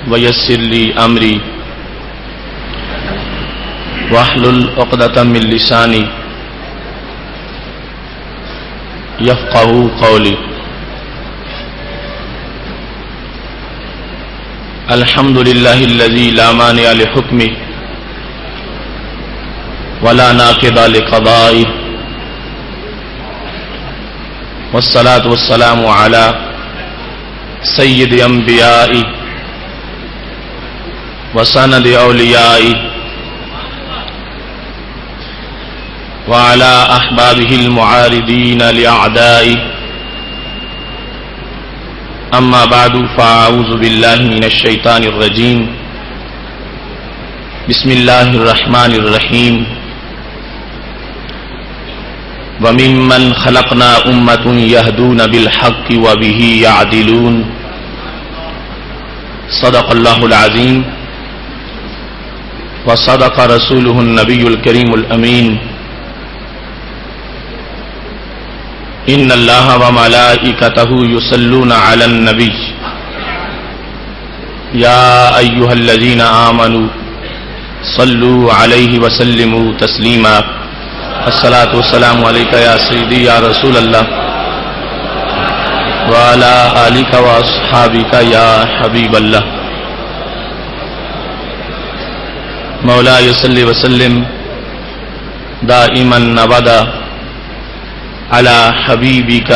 ويسر لي أمري واحلل عقدة من لساني يفقهوا قولي. الحمد لله الذي لا مانع لحكمه ولا ناقض لقضائه، والصلاة والسلام على سید انبیائی وسند اولیائی وعلى احبابه المعارضین لاعدائی. اما بعد فاعوذ باللہ من الشیطان الرجیم. بسم اللہ الرحمن الرحیم. وَمِمَّنْ خَلَقْنَا أُمَّةٌ يَهْدُونَ بِالْحَقِّ وَبِهِ يَعْدِلُونَ. صدق اللہ العظیم وصدق رسولہ النبی الکریم الامین. ان اللہ وملائکتہ یصلون علی النبی یا ایہا الذین آمنوا صلوا علیہ وسلموا تسلیما. الصلاۃ والسلام علیک یا سیدی یا رسول اللہ وعلی آلک واصحابک یا حبیب اللہ. مولاي صل وسلم دائما ابدا على حبیبک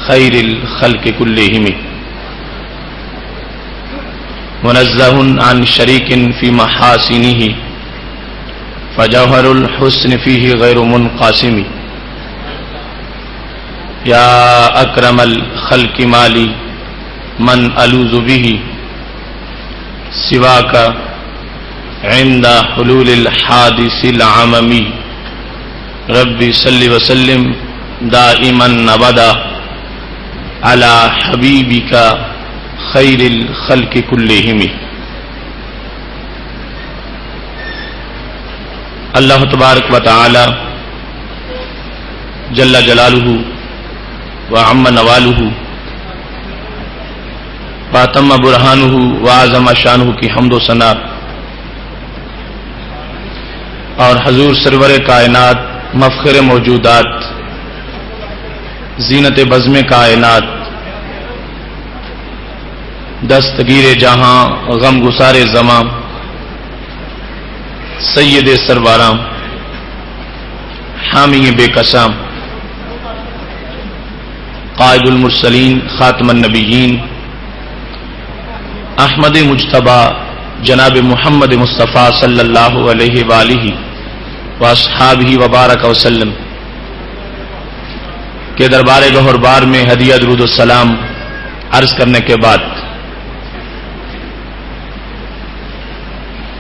خیر الخلق كلهم منزہ عن شریک فی محاسنہ فجوہر الحسن فیہ غیر منقاسم. یا اکرم الخلق مالی من الوذ بہ سواک عند حلول الحادث العممی. ربی صلی وسلم دائما ابدا علی حبیبک خیر الخلق کلہم. اللہ تبارک و تعالی جل جلالہ وعم نوالہ واتم برہانہ وعظم شانہ کی حمد و ثنا اور حضور سرور کائنات مفخر موجودات زینت بزم کائنات دستگیر جہاں غم گسار زماں سید سرواراں حامی بے قسام قائد المرسلین خاتم النبیین احمد مجتبی جناب محمد مصطفیٰ صلی اللہ علیہ وآلہ واصحابہ وبارک وسلم کے دربار گہر بار میں ہدیہ درود السلام عرض کرنے کے بعد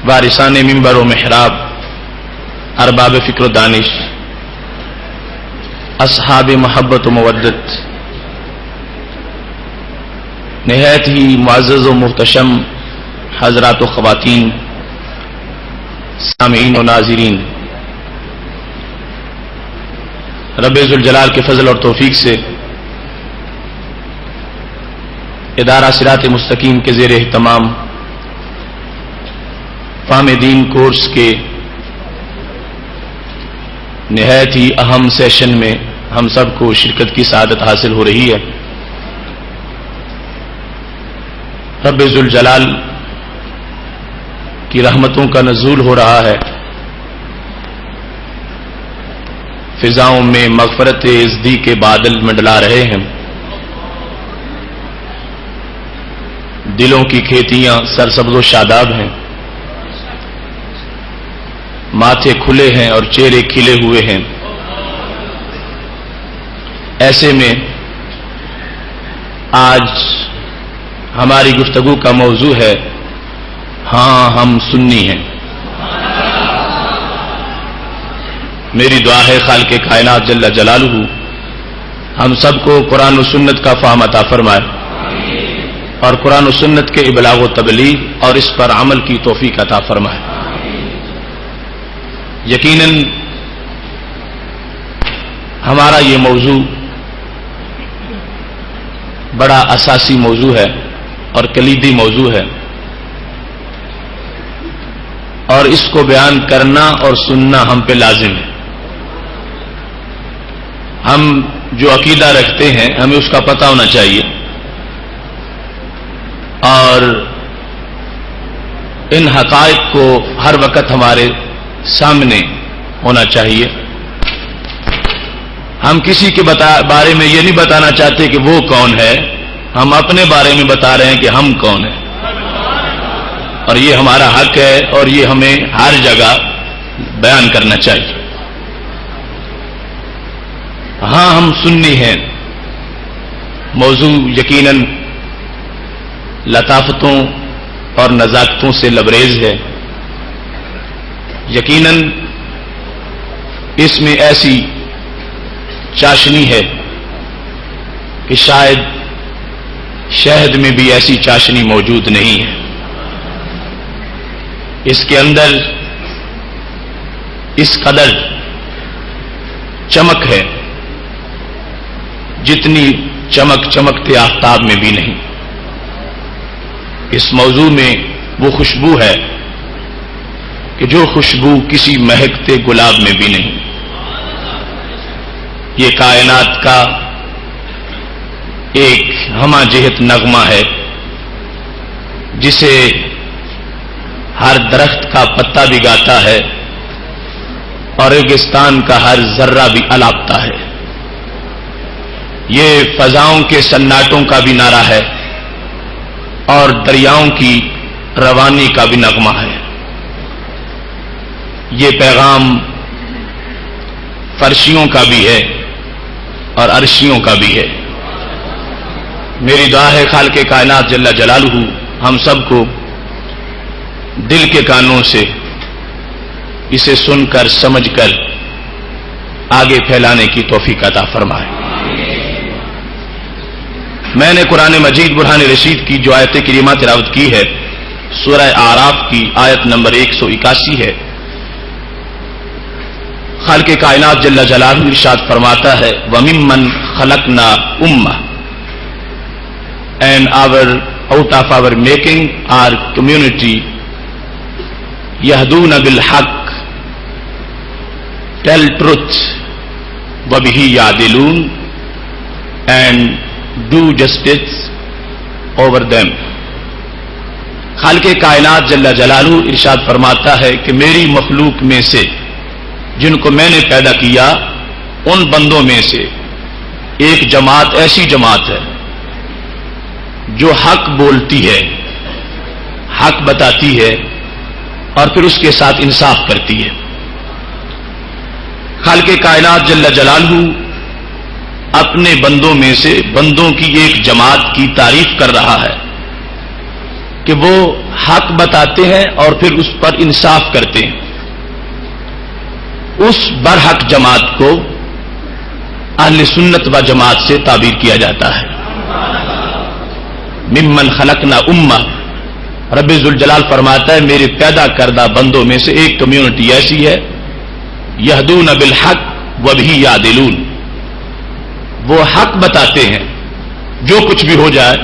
وارثان منبر و محراب، ارباب فکر و دانش، اصحاب محبت و مودت، نہایت ہی معزز و محتشم حضرات و خواتین، سامعین و ناظرین، رب ذوالجلال کے فضل اور توفیق سے ادارہ صراط مستقیم کے زیر اہتمام فہم دین کورس کے نہایت ہی اہم سیشن میں ہم سب کو شرکت کی سعادت حاصل ہو رہی ہے. رب ذوالجلال کی رحمتوں کا نزول ہو رہا ہے. فضاؤں میں مغفرت ازدی کے بادل منڈلا رہے ہیں. دلوں کی کھیتیاں سرسبز و شاداب ہیں. ماتھے کھلے ہیں اور چہرے کھلے ہوئے ہیں. ایسے میں آج ہماری گفتگو کا موضوع ہے ہاں ہم سنی ہیں. میری دعا ہے خالق کائنات جل جلالہ ہم سب کو قرآن و سنت کا فہم عطا فرمائے اور قرآن و سنت کے ابلاغ و تبلیغ اور اس پر عمل کی توفیق عطا فرمائے. یقیناً ہمارا یہ موضوع بڑا اساسی موضوع ہے اور کلیدی موضوع ہے. اور اس کو بیان کرنا اور سننا ہم پہ لازم ہے. ہم جو عقیدہ رکھتے ہیں ہمیں اس کا پتہ ہونا چاہیے اور ان حقائق کو ہر وقت ہمارے سامنے ہونا چاہیے. ہم کسی کے بارے میں یہ نہیں بتانا چاہتے کہ وہ کون ہے، ہم اپنے بارے میں بتا رہے ہیں کہ ہم کون ہیں، اور یہ ہمارا حق ہے اور یہ ہمیں ہر جگہ بیان کرنا چاہیے. ہاں ہم سنی ہیں، موضوع یقیناً لطافتوں اور نزاکتوں سے لبریز ہے. یقیناً اس میں ایسی چاشنی ہے کہ شاید شہد میں بھی ایسی چاشنی موجود نہیں ہے. اس کے اندر اس قدر چمک ہے جتنی چمک چمکتے آفتاب میں بھی نہیں. اس موضوع میں وہ خوشبو ہے کہ جو خوشبو کسی مہکتے گلاب میں بھی نہیں. یہ کائنات کا ایک ہمہ جہت نغمہ ہے جسے ہر درخت کا پتا بھی گاتا ہے اور ریگستان کا ہر ذرہ بھی الاپتا ہے. یہ فضاؤں کے سناٹوں کا بھی نعرہ ہے اور دریاؤں کی روانی کا بھی نغمہ ہے. یہ پیغام فرشیوں کا بھی ہے اور عرشیوں کا بھی ہے. میری دعا ہے خالق کائنات جل جلالہ ہم سب کو دل کے کانوں سے اسے سن کر سمجھ کر آگے پھیلانے کی توفیق عطا فرمائے. میں نے قرآن مجید برہان رشید کی جو آیت کریمہ تلاوت کی ہے سورہ اعراف کی آیت نمبر 181 ہے. خالق کائنات جل جلالہ ارشاد فرماتا ہے وَمِمَّنْ خَلَقْنَا أُمَّةً and out of our making our community يَهْدُونَ بِالْحَقِّ tell truth وَبِهِ يَعْدِلُونَ and do justice over them. خالق کائنات جل جلالہ ارشاد فرماتا ہے کہ میری مخلوق میں سے جن کو میں نے پیدا کیا ان بندوں میں سے ایک جماعت ایسی جماعت ہے جو حق بولتی ہے، حق بتاتی ہے اور پھر اس کے ساتھ انصاف کرتی ہے. خالق کائنات جل جلالہ اپنے بندوں میں سے بندوں کی ایک جماعت کی تعریف کر رہا ہے کہ وہ حق بتاتے ہیں اور پھر اس پر انصاف کرتے ہیں. اس برحق جماعت کو اہل سنت و جماعت سے تعبیر کیا جاتا ہے. ممن خلقنا امہ، رب ذوالجلال فرماتا ہے میرے پیدا کردہ بندوں میں سے ایک کمیونٹی ایسی ہے یہدون بالحق وبہ یعدلون، وہ حق بتاتے ہیں جو کچھ بھی ہو جائے،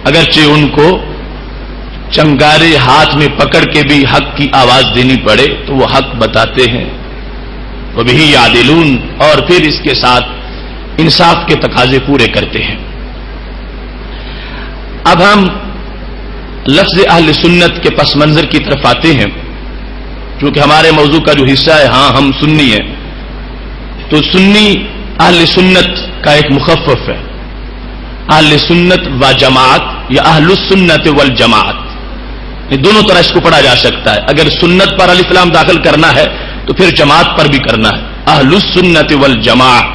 اگرچہ ان کو چنگارے ہاتھ میں پکڑ کے بھی حق کی آواز دینی پڑے تو وہ حق بتاتے ہیں. وَبِهِ يَعْدِلُونَ اور پھر اس کے ساتھ انصاف کے تقاضے پورے کرتے ہیں. اب ہم لفظ اہل سنت کے پس منظر کی طرف آتے ہیں کیونکہ ہمارے موضوع کا جو حصہ ہے ہاں ہم سنی ہیں، تو سنی اہل سنت کا ایک مخفف ہے. اہل سنت و جماعت یا اہل السنت والجماعت، یہ دونوں طرح اس کو پڑھا جا سکتا ہے. اگر سنت پر الف لام داخل کرنا ہے تو پھر جماعت پر بھی کرنا ہے. اہل السنت والجماعت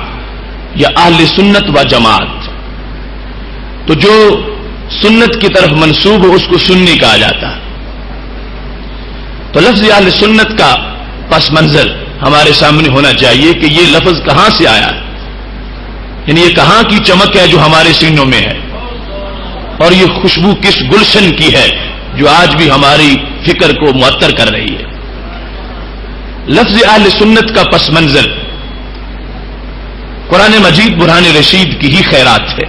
یا اہل سنت و جماعت، تو جو سنت کی طرف منسوب ہو اس کو سنی کہا جاتا ہے. تو لفظ اہل سنت کا پس منظر ہمارے سامنے ہونا چاہیے کہ یہ لفظ کہاں سے آیا ہے، یعنی یہ کہاں کی چمک ہے جو ہمارے سینوں میں ہے، اور یہ خوشبو کس گلشن کی ہے جو آج بھی ہماری فکر کو معطر کر رہی ہے. لفظ اہل سنت کا پس منظر قرآن مجید برہان رشید کی ہی خیرات ہے.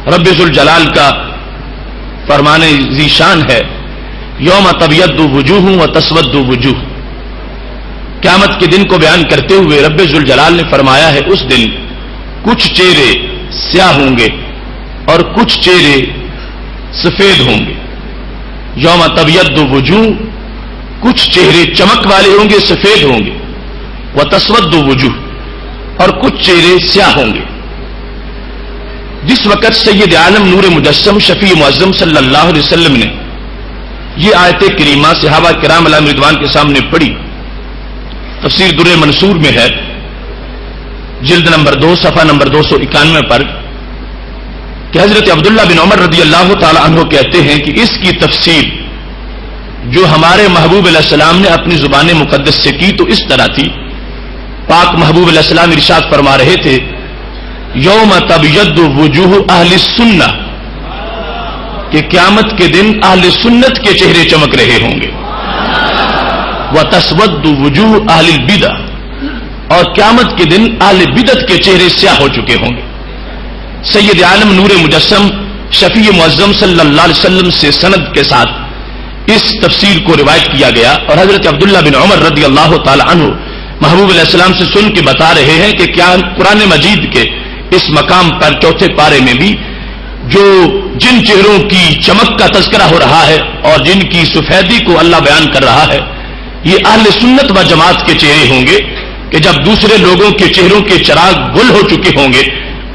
رب ذوالجلال کا فرمان ذی شان ہے یوم تبیض وجوہ و تسود وجوہ، قیامت کے دن کو بیان کرتے ہوئے رب ذوالجلال نے فرمایا ہے اس دن کچھ چہرے سیاہ ہوں گے اور کچھ چہرے سفید ہوں گے. یوم تبیض وجوہ، کچھ چہرے چمک والے ہوں گے، سفید ہوں گے. وتسود وجوہ، اور کچھ چہرے سیاہ ہوں گے. جس وقت سید عالم نور مجسم شفیع معظم صلی اللہ علیہ وسلم نے یہ آیت کریمہ صحابہ کرام علیہم رضوان کے سامنے پڑھی، تفسیر در منصور میں ہے جلد نمبر 2 صفحہ نمبر 291 پر کہ حضرت عبداللہ بن عمر رضی اللہ تعالی عنہ کہتے ہیں کہ اس کی تفسیر جو ہمارے محبوب علیہ السلام نے اپنی زبان مقدس سے کی تو اس طرح تھی. پاک محبوب علیہ السلام ارشاد فرما رہے تھے یوم تبیض وجوہ اہل السنہ، کہ قیامت کے دن اہل سنت کے چہرے چمک رہے ہوں گے. وتسود وجوہ اہل البدع، اور قیامت کے دن اہل بدعت کے چہرے سیاہ ہو چکے ہوں گے. سید عالم نور مجسم شفیع معظم صلی اللہ علیہ وسلم سے سند کے ساتھ اس تفسیر کو روایت کیا گیا، اور حضرت عبداللہ بن عمر رضی اللہ تعالی عنہ محبوب علیہ السلام سے سن کے بتا رہے ہیں کہ کیا قرآن مجید کے اس مقام پر چوتھے پارے میں بھی جو جن چہروں کی چمک کا تذکرہ ہو رہا ہے اور جن کی سفیدی کو اللہ بیان کر رہا ہے، یہ اہل سنت و جماعت کے چہرے ہوں گے کہ جب دوسرے لوگوں کے چہروں کے چراغ گل ہو چکے ہوں گے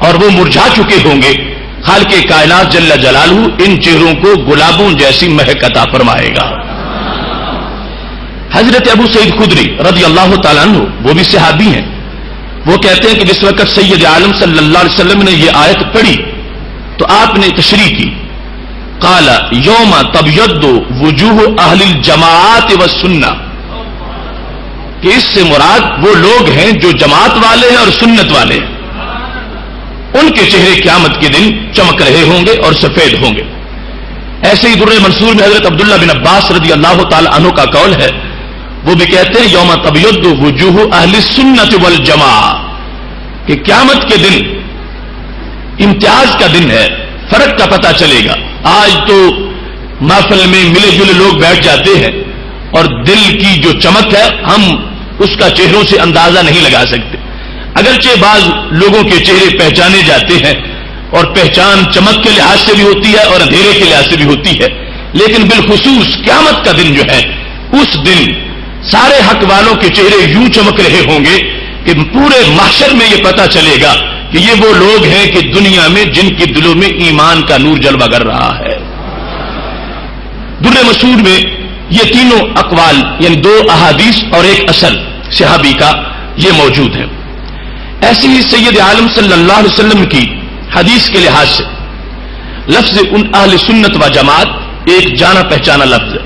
اور وہ مرجھا چکے ہوں گے، خالق کائنات جل جلالہ ان چہروں کو گلابوں جیسی مہک عطا فرمائے گا. حضرت ابو سعید خدری رضی اللہ تعالیٰ عنہ وہ بھی صحابی ہیں، وہ کہتے ہیں کہ جس وقت سید عالم صلی اللہ علیہ وسلم نے یہ آیت پڑھی تو آپ نے تشریح کی، قال یوم تبیض وجوہ اہل الجماعات والسنہ، کہ اس سے مراد وہ لوگ ہیں جو جماعت والے ہیں اور سنت والے ہیں، ان کے چہرے قیامت کے دن چمک رہے ہوں گے اور سفید ہوں گے. ایسے ہی در منصور میں حضرت عبداللہ بن عباس رضی اللہ تعالی عنہ کا قول ہے، وہ بھی کہتے ہیں یوم تبیض وجوہ اہل السنت والجماعہ، کہ قیامت کے دن امتیاز کا دن ہے، فرق کا پتہ چلے گا. آج تو محفل میں ملے جلے لوگ بیٹھ جاتے ہیں اور دل کی جو چمک ہے ہم اس کا چہروں سے اندازہ نہیں لگا سکتے. اگرچہ بعض لوگوں کے چہرے پہچانے جاتے ہیں اور پہچان چمک کے لحاظ سے بھی ہوتی ہے اور اندھیرے کے لحاظ سے بھی ہوتی ہے، لیکن بالخصوص قیامت کا دن جو ہے اس دن سارے حق والوں کے چہرے یوں چمک رہے ہوں گے کہ پورے محشر میں یہ پتہ چلے گا کہ یہ وہ لوگ ہیں کہ دنیا میں جن کے دلوں میں ایمان کا نور جلوہ کر رہا ہے. در مسعود میں یہ تینوں اقوال یعنی 2 احادیث اور ایک اثر صحابی کا یہ موجود ہے. ایسی ہی سید عالم صلی اللہ علیہ وسلم کی حدیث کے لحاظ سے لفظ ان اہل سنت و جماعت ایک جانا پہچانا لفظ ہے.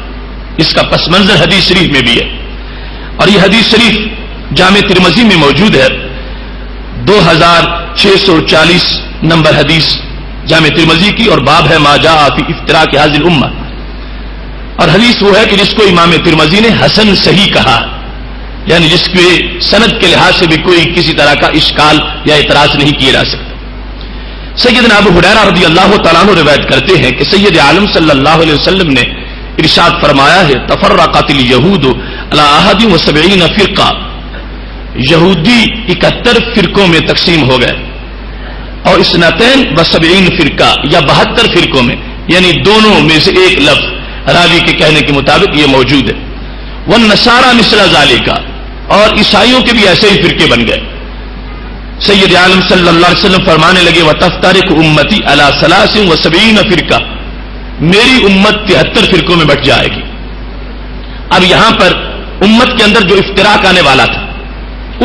اس کا پس منظر حدیث شریف میں بھی ہے، اور یہ حدیث شریف جامع ترمذی میں موجود ہے. 2640 نمبر حدیث جامع ترمذی کی، اور باب ہے ما جاء فی افتراء ھذہ الامہ. اور حدیث وہ ہے کہ جس کو امام ترمذی نے حسن صحیح کہا، یعنی جس کے سند کے لحاظ سے بھی کوئی کسی طرح کا اشکال یا اعتراض نہیں کیا جا سکتا. سیدنا ابو ہریرہ رضی اللہ تعالیٰ عنہ روایت کرتے ہیں کہ سید عالم صلی اللہ علیہ وسلم نے ارشاد فرمایا ہے تفرقت الیہود علی 71 فرقہ، یہودی 71 فرقوں میں تقسیم ہو گئے، اور 72 فرقہ یا 72 فرقوں میں، یعنی دونوں میں سے ایک لفظ راوی کے کہنے کے مطابق یہ موجود ہے. والنصارى مثل ذلك، اور عیسائیوں کے بھی ایسے ہی فرقے بن گئے. سید عالم صلی اللہ علیہ وسلم فرمانے لگے وتفترق امتی علی 73 فرقہ، میری امت 73 فرقوں میں بٹ جائے گی. اب یہاں پر امت کے اندر جو افتراق آنے والا تھا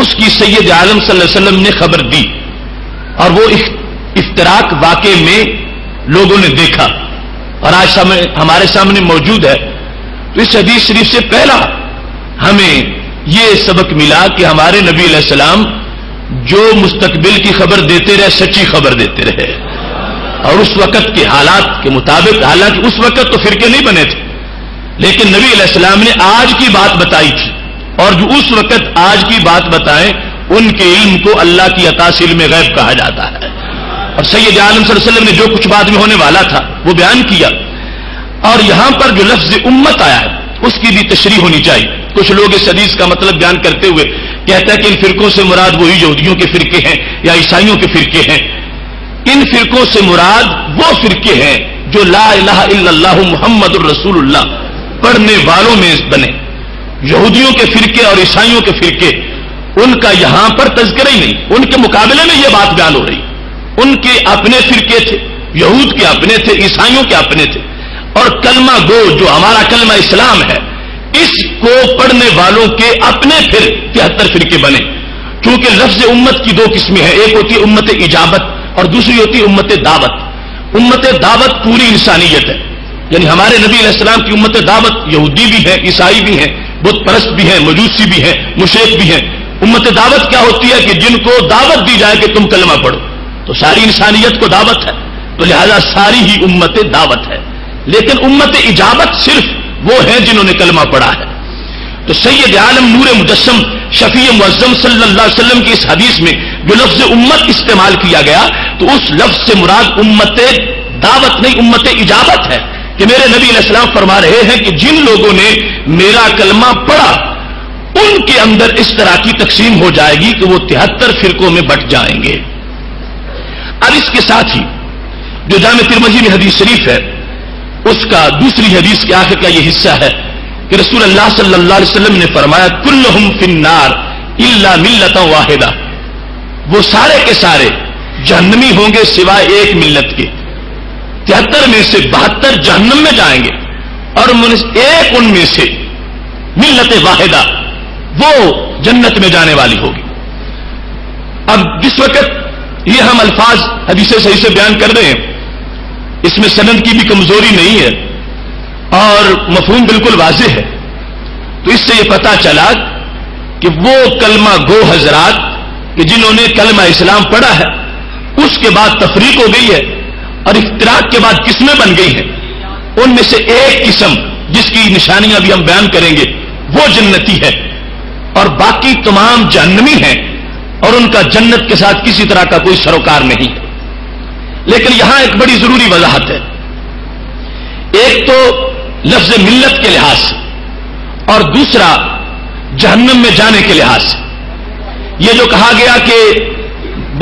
اس کی سید عالم صلی اللہ علیہ وسلم نے خبر دی، اور وہ افتراق واقع میں لوگوں نے دیکھا اور آج ہمارے سامنے موجود ہے. تو اس حدیث شریف سے پہلا ہمیں یہ سبق ملا کہ ہمارے نبی علیہ السلام جو مستقبل کی خبر دیتے رہے سچی خبر دیتے رہے، اور اس وقت کے حالات کے مطابق، حالانکہ اس وقت تو فرقے نہیں بنے تھے، لیکن نبی علیہ السلام نے آج کی بات بتائی تھی، اور جو اس وقت آج کی بات بتائیں ان کے علم کو اللہ کی عطا سے علم غیب کہا جاتا ہے. اور سید عالم صلی اللہ علیہ وسلم نے جو کچھ بعد میں ہونے والا تھا وہ بیان کیا. اور یہاں پر جو لفظ امت آیا ہے اس کی بھی تشریح ہونی چاہیے. کچھ لوگ اس حدیث کا مطلب بیان کرتے ہوئے کہتا ہے کہ ان فرقوں سے مراد وہی یہودیوں کے فرقے ہیں یا عیسائیوں کے فرقے ہیں. ان فرقوں سے مراد وہ فرقے ہیں جو لا الہ الا اللہ محمد الرسول اللہ پڑھنے والوں میں بنے. یہودیوں کے فرقے اور عیسائیوں کے فرقے ان کا یہاں پر تذکرہ ہی نہیں. ان کے مقابلے میں یہ بات بیان ہو رہی. ان کے اپنے فرقے تھے, یہود کے اپنے تھے, عیسائیوں کے اپنے تھے, اور کلمہ گو جو ہمارا کلمہ اسلام ہے اس کو پڑھنے والوں کے اپنے پھر 73 فرقے بنے. کیونکہ لفظ امت کی 2 قسمیں ہیں, ایک ہوتی ہے امت اجابت اور دوسری ہوتی ہے امت دعوت. امت دعوت پوری انسانیت ہے, یعنی ہمارے نبی علیہ السلام کی امت دعوت یہودی بھی ہیں, عیسائی بھی ہیں, بت پرست بھی ہیں, مجوسی بھی ہیں, مشرک بھی ہیں. امت دعوت کیا ہوتی ہے کہ جن کو دعوت دی جائے کہ تم کلمہ پڑھو, تو ساری انسانیت کو دعوت ہے, تو لہذا ساری ہی امت دعوت ہے. لیکن امت اجابت صرف وہ ہیں جنہوں نے کلمہ پڑھا ہے. تو سید عالم نور مجسم شفیع معظم صلی اللہ علیہ وسلم کی اس حدیث میں جو لفظ امت استعمال کیا گیا تو اس لفظ سے مراد امت دعوت نہیں, امت اجابت ہے. کہ میرے نبی علیہ السلام فرما رہے ہیں کہ جن لوگوں نے میرا کلمہ پڑھا ان کے اندر اس طرح کی تقسیم ہو جائے گی کہ وہ 73 فرقوں میں بٹ جائیں گے. اب اس کے ساتھ ہی جو جامع ترمذی میں حدیث شریف ہے اس کا دوسری حدیث کے آخر کا یہ حصہ ہے کہ رسول اللہ صلی اللہ علیہ وسلم نے فرمایا کلہم فی النار الا ملۃ واحدہ, وہ سارے کے سارے جہنمی ہوں گے سوائے ایک ملت کے. 73 میں سے 72 جہنم میں جائیں گے اور ایک ان میں سے ملت واحدہ وہ جنت میں جانے والی ہوگی. اب جس وقت یہ ہم الفاظ حدیث صحیح سے بیان کر رہے ہیں اس میں سند کی بھی کمزوری نہیں ہے اور مفہوم بالکل واضح ہے, تو اس سے یہ پتہ چلا کہ وہ کلمہ گو حضرات کہ جنہوں نے کلمہ اسلام پڑھا ہے اس کے بعد تفریق ہو گئی ہے اور افتراق کے بعد قسمیں بن گئی ہیں. ان میں سے ایک قسم جس کی نشانیاں بھی ہم بیان کریں گے وہ جنتی ہے اور باقی تمام جہنمی ہیں اور ان کا جنت کے ساتھ کسی طرح کا کوئی سروکار نہیں ہے. لیکن یہاں ایک بڑی ضروری وضاحت ہے. ایک تو لفظ ملت کے لحاظ سے اور دوسرا جہنم میں جانے کے لحاظ سے. یہ جو کہا گیا کہ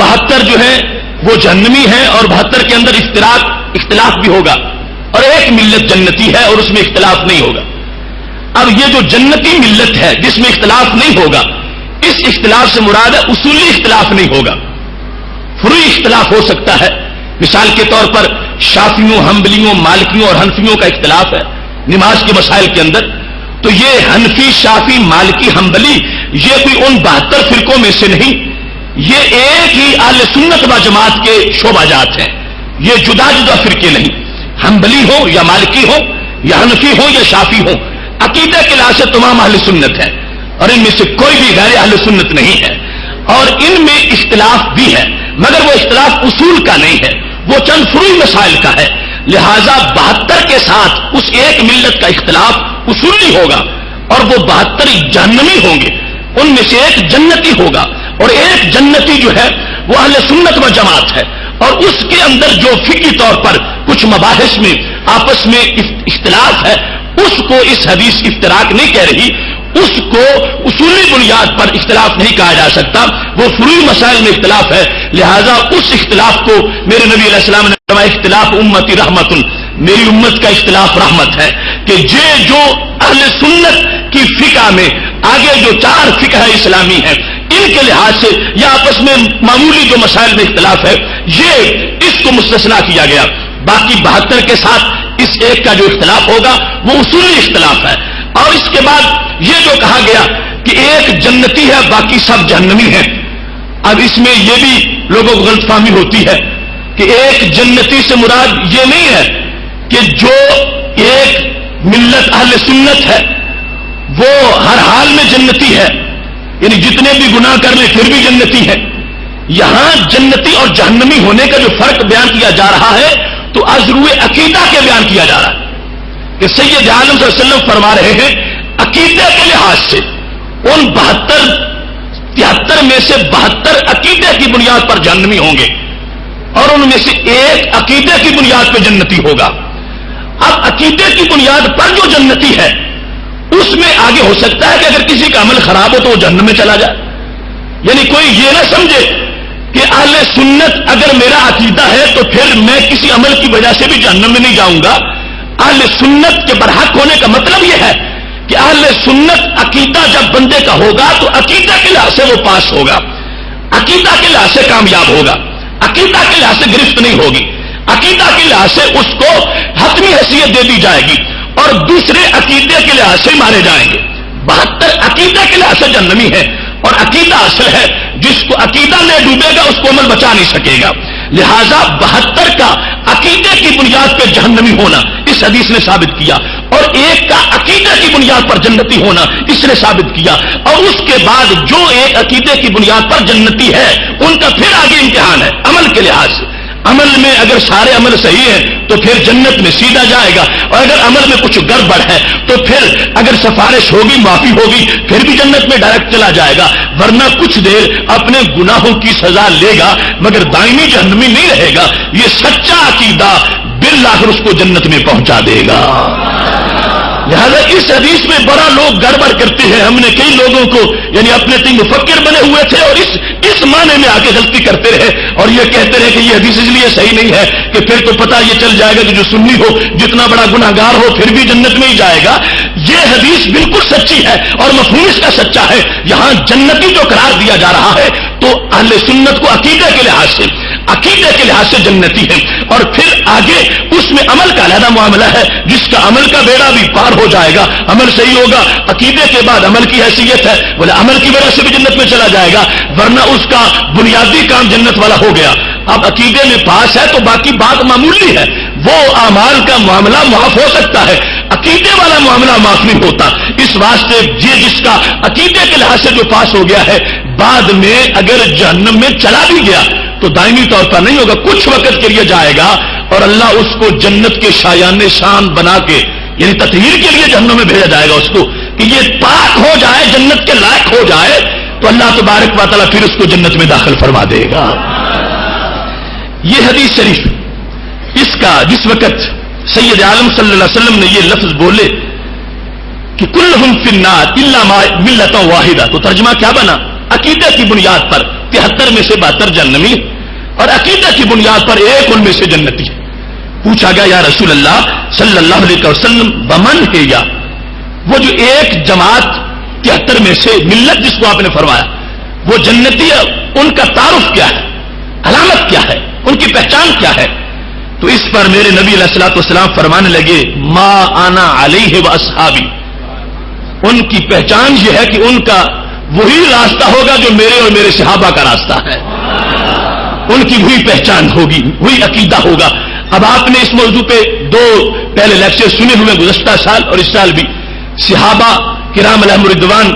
72 جو ہیں وہ جہنمی ہیں اور 72 کے اندر اختلاف بھی ہوگا اور ایک ملت جنتی ہے اور اس میں اختلاف نہیں ہوگا. اب یہ جو جنتی ملت ہے جس میں اختلاف نہیں ہوگا اس اختلاف سے مراد ہے اصولی اختلاف نہیں ہوگا, فروعی اختلاف ہو سکتا ہے. مثال کے طور پر شافیوں, حنبلیوں, مالکیوں اور حنفیوں کا اختلاف ہے نماز کے مسائل کے اندر, تو یہ حنفی, شافی, مالکی, حنبلی یہ کوئی ان 72 فرقوں میں سے نہیں, یہ ایک ہی اہل سنت و جماعت کے شعبہ جات ہیں. یہ جدا جدا فرقے نہیں, حنبلی ہو یا مالکی ہو یا حنفی ہو یا شافی ہو, عقیدہ کے لحاظ سے تمام اہل سنت ہے اور ان میں سے کوئی بھی غیر اہل سنت نہیں ہے. اور ان میں اختلاف بھی ہے مگر وہ اختلاف اصول کا نہیں ہے, وہ چند فروعی مسائل کا ہے. لہذا 72 کے ساتھ اس ایک ملت کا اختلاف اصولی ہوگا اور وہ 72 جہنمی ہوں گے, ان میں سے ایک جنتی ہوگا اور ایک جنتی جو ہے وہ اہل سنت و جماعت ہے اور اس کے اندر جو فقہی طور پر کچھ مباحث میں آپس میں اختلاف ہے اس کو اس حدیث افتراق نہیں کہہ رہی, اس کو اصولی بنیاد پر اختلاف نہیں کہا جا سکتا, وہ فروعی مسائل میں اختلاف ہے. لہذا اس اختلاف کو میرے نبی علیہ السلام نے فرمایا اختلاف امتی رحمت, میری امت کا اختلاف رحمت ہے. کہ یہ جو اہل سنت کی فقہ میں آگے جو 4 فقہ اسلامی ہیں ان کے لحاظ سے یا آپس میں معمولی جو مسائل میں اختلاف ہے یہ اس کو مستثنا کیا گیا. باقی 72 کے ساتھ اس ایک کا جو اختلاف ہوگا وہ اصولی اختلاف ہے. اور اس کے بعد یہ جو کہا گیا کہ ایک جنتی ہے باقی سب جہنمی ہیں, اب اس میں یہ بھی لوگوں کو غلط فہمی ہوتی ہے کہ ایک جنتی سے مراد یہ نہیں ہے کہ جو ایک ملت اہل سنت ہے وہ ہر حال میں جنتی ہے, یعنی جتنے بھی گناہ کر لیں پھر بھی جنتی ہے. یہاں جنتی اور جہنمی ہونے کا جو فرق بیان کیا جا رہا ہے تو از روئے عقیدہ کے بیان کیا جا رہا ہے کہ سید عالم صلی اللہ علیہ وسلم فرما رہے ہیں عقیدے کے لحاظ سے ان 73 میں سے 72 عقیدے کی بنیاد پر جہنمی ہوں گے اور ان میں سے ایک عقیدے کی بنیاد پہ جنتی ہوگا. اب عقیدے کی بنیاد پر جو جنتی ہے اس میں آگے ہو سکتا ہے کہ اگر کسی کا عمل خراب ہو تو وہ جہنم میں چلا جائے. یعنی کوئی یہ نہ سمجھے کہ اہل سنت اگر میرا عقیدہ ہے تو پھر میں کسی عمل کی وجہ سے بھی جہنم میں نہیں جاؤں گا. اہل سنت کے برحق ہونے کا مطلب یہ ہے کہ اہل سنت عقیدہ جب بندے کا ہوگا تو عقیدہ کے لحاظ سے وہ پاس ہوگا, عقیدہ کے لحاظ سے کامیاب ہوگا, عقیدہ کے لحاظ سے گرفت نہیں ہوگی, عقیدہ کے لحاظ سے اس کو حتمی حیثیت دے دی جائے گی اور دوسرے عقیدے کے لحاظ سے مارے جائیں گے. 72 عقیدہ کے لحاظ سے جہنمی ہے اور عقیدہ اصل ہے, جس کو عقیدہ میں ڈوبے گا اس کو عمل بچا نہیں سکے گا. لہذا 72 کا عقیدے کی بنیاد پہ جہنمی ہونا اس حدیث نے ثابت کیا, اور ایک کا عقیدے کی بنیاد پر جنتی ہونا اس نے ثابت کیا. اور اس کے بعد جو ایک عقیدے کی بنیاد پر جنتی ہے ان کا پھر آگے امتحان ہے عمل کے لحاظ سے. عمل میں اگر سارے عمل صحیح ہیں تو پھر جنت میں سیدھا جائے گا, اور اگر عمل میں کچھ گڑبڑ ہے تو پھر اگر سفارش ہوگی معافی ہوگی پھر بھی جنت میں ڈائریکٹ چلا جائے گا, ورنہ کچھ دیر اپنے گناہوں کی سزا لے گا مگر دائمی جہنمی نہیں رہے گا. یہ سچا عقیدہ بالآخر اس کو جنت میں پہنچا دے گا. لہذا اس حدیث میں بڑا لوگ گڑبڑ کرتے ہیں. ہم نے کئی لوگوں کو یعنی اپنے تین مفکر بنے ہوئے تھے اور اس معنی میں آ کے غلطی کرتے رہے اور یہ کہتے رہے کہ یہ حدیث اس لیے صحیح نہیں ہے کہ پھر تو پتہ یہ چل جائے گا کہ جو سنی ہو جتنا بڑا گناہ گار ہو پھر بھی جنت میں ہی جائے گا. یہ حدیث بالکل سچی ہے اور مفہوم اس کا سچا ہے. یہاں جنتی جو قرار دیا جا رہا ہے تو اہل سنت کو عقیدے کے لحاظ سے جنتی ہے, اور پھر آگے اس میں عمل کا علیحدہ معاملہ ہے. جس کا عمل کا بیڑا بھی پار ہو جائے گا, عمل صحیح ہوگا, عقیدے کے بعد عمل کی حیثیت ہے, بولے عمل کی وجہ سے بھی جنت میں چلا جائے گا, ورنہ اس کا بنیادی کام جنت والا ہو گیا. اب عقیدے میں پاس ہے تو باقی بات معمولی ہے, وہ اعمال کا معاملہ معاف ہو سکتا ہے, عقیدے والا معاملہ معاف نہیں ہوتا. اس واسطے یہ جس کا عقیدے کے لحاظ سے جو پاس ہو گیا ہے بعد میں اگر جہنم میں چلا بھی گیا تو دائمی طور پر نہیں ہوگا, کچھ وقت کے لیے جائے گا اور اللہ اس کو جنت کے شایان شان بنا کے یعنی تطہیر کے لیے جہنم میں بھیجا جائے گا اس کو کہ یہ پاک ہو جائے, جنت کے لائق ہو جائے, تو اللہ تبارک و تعالیٰ پھر اس کو جنت میں داخل فرما دے گا. یہ حدیث شریف اس کا جس وقت سید عالم صلی اللہ علیہ وسلم نے یہ لفظ بولے کہ کلہم فی النار الا ملۃ واحدہ, تو ترجمہ کیا بنا؟ عقیدہ کی بنیاد پر 73 میں سے 72 جہنمی اور عقیدہ کی بنیاد پر ایک ان میں سے جنتی. پوچھا گیا یا رسول اللہ صلی اللہ علیہ وسلم بمن ہے, یا وہ جو ایک جماعت 73 میں سے ملت جس کو آپ نے فرمایا وہ جنتی ہے, ان کا تعارف کیا ہے, علامت کیا ہے, ان کی پہچان کیا ہے؟ تو اس پر میرے نبی علیہ الصلوۃ والسلام فرمانے لگے ما انا علیہ واصحابی, ان کی پہچان یہ ہے کہ ان کا وہی راستہ ہوگا جو میرے اور میرے صحابہ کا راستہ ہے, ان کی وہی پہچان ہوگی, وہی عقیدہ ہوگا. اب آپ نے اس موضوع پہ 2 پہلے لیکچر سنے ہوئے گزشتہ سال اور اس سال بھی, صحابہ کرام علیہم رضوان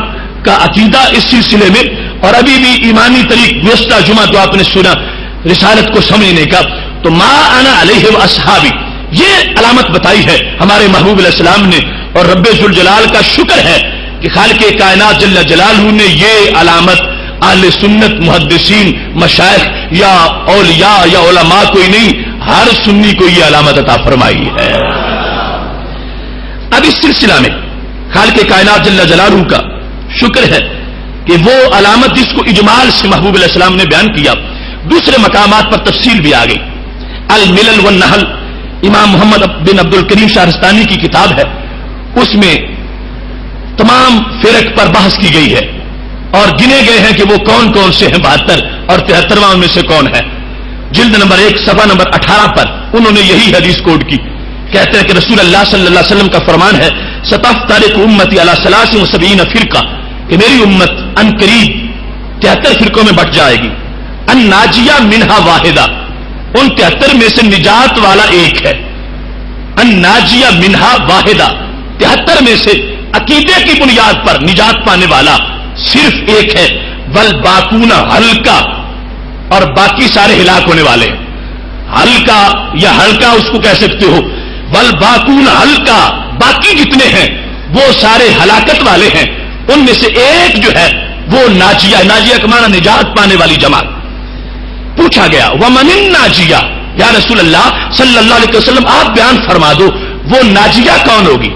کا عقیدہ اس سلسلے میں, اور ابھی بھی ایمانی طریق گزشتہ جمعہ تو آپ نے سنا رسالت کو سمجھنے کا. تو ما انا علیہ واصحابی یہ علامت بتائی ہے ہمارے محبوب علیہ السلام نے, اور رب ذوالجلال کا شکر ہے کہ خالق کائنات جل جلالہ نے یہ علامت اہل سنت محدثین مشائخ یا اولیاء یا علماء کوئی نہیں, ہر سنی کو یہ علامت عطا فرمائی ہے. اب اس سلسلہ میں خالق کائنات جل جلالہ کا شکر ہے کہ وہ علامت جس کو اجمال سے محبوب علیہ السلام نے بیان کیا, دوسرے مقامات پر تفصیل بھی آ گئی. الملل والنحل امام محمد بن عبد الکریم شہرستانی کی کتاب ہے, اس میں تمام فرق پر بحث کی گئی ہے اور گنے گئے ہیں کہ وہ کون کون سے ہیں 72 اور 73واں میں سے کون ہے. جلد نمبر 1 صفحہ نمبر 18 پر انہوں نے یہی حدیث کوٹ کی. کہتے ہیں کہ رسول اللہ صلی اللہ علیہ وسلم کا فرمان ہے ستفترق امتی علی 73 فرقہ, کہ میری امت ان قریب 73 فرقوں میں بٹ جائے گی. ان ناجیہ منہا واحدہ, ان 73 میں سے نجات والا ایک ہے. ان ناجیہ منہا واحدہ, 73 میں سے عقیدے کی بنیاد پر نجات پانے والا صرف ایک ہے. والباقون ہلکا, اور باقی سارے ہلاک ہونے والے. ہلکا یا ہلکا اس کو کہہ سکتے ہو, والباقون ہلکا, باقی جتنے ہیں وہ سارے ہلاکت والے ہیں. ان میں سے ایک جو ہے وہ ناجیہ, ناجیہ کا معنی نجات پانے والی جماعت. پوچھا گیا ومن الناجیہ, یا رسول اللہ صلی اللہ علیہ وسلم آپ بیان فرما دو وہ ناجیہ کون ہوگی؟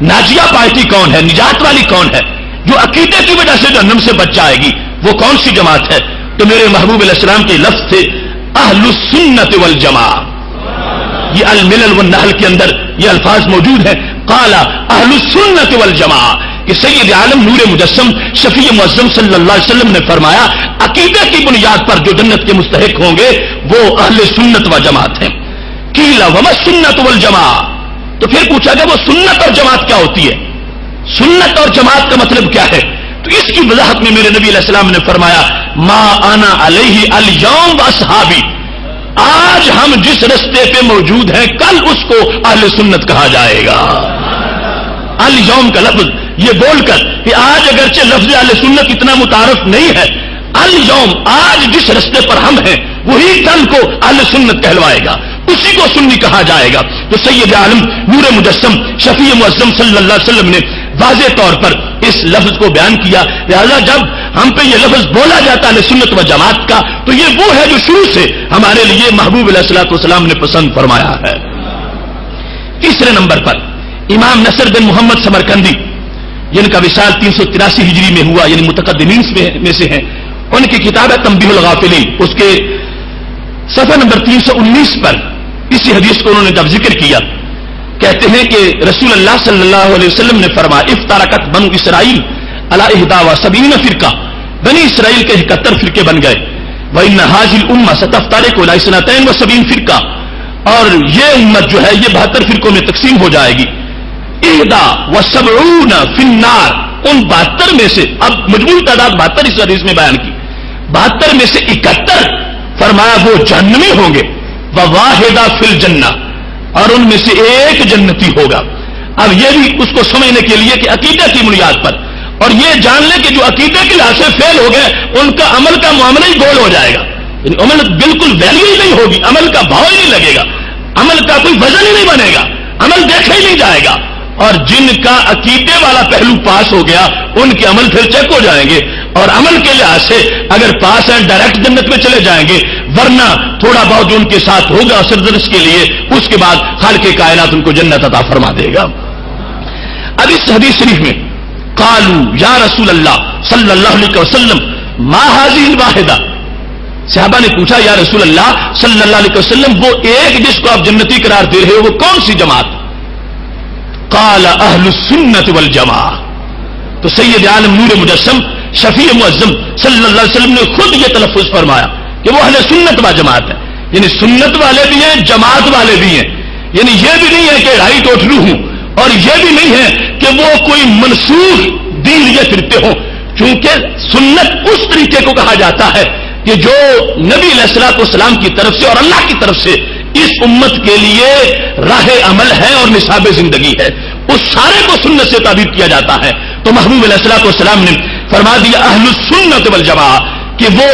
ناجیہ پارٹی کون ہے؟ نجات والی کون ہے جو عقیدے کی وجہ سے جہنم سے بچ جائے گی؟ وہ کون سی جماعت ہے؟ تو میرے محبوب علیہ السلام کے لفظ تھے اہل السنت والجماعہ. یہ الملل والنحل کے اندر یہ الفاظ موجود ہیں. قال اہل السنت والجماعہ کہ سید عالم نور مجسم شفیع معظم صلی اللہ علیہ وسلم نے فرمایا عقیدے کی بنیاد پر جو جنت کے مستحق ہوں گے وہ اہل سنت و جماعت ہیں. قیل وما السنت والجماعہ. تو پھر پوچھا گیا وہ سنت اور جماعت کیا ہوتی ہے؟ سنت اور جماعت کا مطلب کیا ہے؟ تو اس کی وضاحت میں میرے نبی علیہ السلام نے فرمایا ما انا علیہ الیوم واصحابی. آج ہم جس رستے پہ موجود ہیں کل اس کو اہل سنت کہا جائے گا. الیوم کا لفظ یہ بول کر کہ آج اگرچہ لفظ اہل سنت اتنا متعارف نہیں ہے، الیوم آج جس رستے پر ہم ہیں وہی کل کو اہل سنت کہلوائے گا، اسی کو سنی کہا جائے گا. تو سید عالم نور مجسم شفیع معظم صلی اللہ علیہ وسلم نے واضح طور پر اس لفظ کو بیان کیا. لہذا جب ہم پہ یہ لفظ بولا جاتا ہے سنت و جماعت کا تو یہ وہ ہے جو شروع سے ہمارے لیے محبوب علیہ الصلوۃ والسلام نے پسند فرمایا ہے. تیسرے نمبر پر امام نصر بن محمد سمرقندی جن کا وصال 383 ہجری میں ہوا، یعنی متقدمین میں سے ہیں، ان کی کتاب ہے تنبیہ الغافلین. اس کے صفحہ نمبر 319 پر اسی حدیث کو انہوں نے جب ذکر کیا کہتے ہیں کہ رسول اللہ صلی اللہ علیہ وسلم نے فرمایا افترقت بنو اسرائیل علی 71 فرقہ. بنی اسرائیل کے 71 فرقے بن گئے. وَإِنَّ هَذِهِ الْأُمَّةَ سَتَفْتَرِقُ عَلَىٰ 72 فرقہ. اور یہ امت جو ہے یہ 72 فرقوں میں تقسیم ہو جائے گی. 71 فی النار. ان 72 میں سے اب مجموعی تعداد 72 اس حدیث میں بیان کی، 72 میں سے 71 فرمایا وہ جہنمی ہوں گے. وواحدہ فی الجنہ. اور ان میں سے ایک جنتی ہوگا. اب یہ بھی اس کو سمجھنے کے لیے کہ عقیدہ کی بنیاد پر اور یہ جان لیں کہ جو عقیدے کے لحاظ سے فیل ہو گئے ان کا عمل کا معاملہ ہی گول ہو جائے گا. یعنی عمل بالکل ویلیو ہی نہیں ہوگی، عمل کا بھاؤ ہی نہیں لگے گا، عمل کا کوئی وزن ہی نہیں بنے گا، عمل دیکھا ہی نہیں جائے گا. اور جن کا عقیدے والا پہلو پاس ہو گیا ان کے عمل پھر چیک ہو جائیں گے اور عمل کے لحاظ سے اگر پاس ہیں ڈائریکٹ جنت میں چلے جائیں گے، ورنہ تھوڑا بہت جو ان کے ساتھ ہوگا سرزنش کے لیے اس کے بعد خالق کائنات ان کو جنت عطا فرما دے گا. اب اس حدیث شریف میں قالوا یا رسول اللہ صلی اللہ علیہ وسلم ما هذه الواحدہ. صحابہ نے پوچھا یا رسول اللہ صلی اللہ علیہ وسلم وہ ایک جس کو آپ جنتی قرار دے رہے ہو وہ کون سی جماعت؟ قال اہل السنت والجماعہ. تو سید عالم نور مجسم شفیع معظم صلی اللہ علیہ وسلم نے خود یہ تلفظ فرمایا کہ وہ اہل سنت و جماعت ہے. یعنی سنت والے بھی ہیں، جماعت والے بھی ہیں. یعنی یہ بھی نہیں ہے کہ رائٹ اوٹلو ہوں اور یہ بھی نہیں ہے کہ وہ کوئی منسوخ دین لیے پھرتے ہوں. چونکہ سنت اس طریقے کو کہا جاتا ہے کہ جو نبی علیہ الصلوۃ والسلام کی طرف سے اور اللہ کی طرف سے اس امت کے لیے راہ عمل ہے اور نصاب زندگی ہے، اس سارے کو سنت سے تعبیر کیا جاتا ہے. تو محبوب علیہ الصلوۃ والسلام نے فرما دیا اہل السنت والجماعہ کہ وہ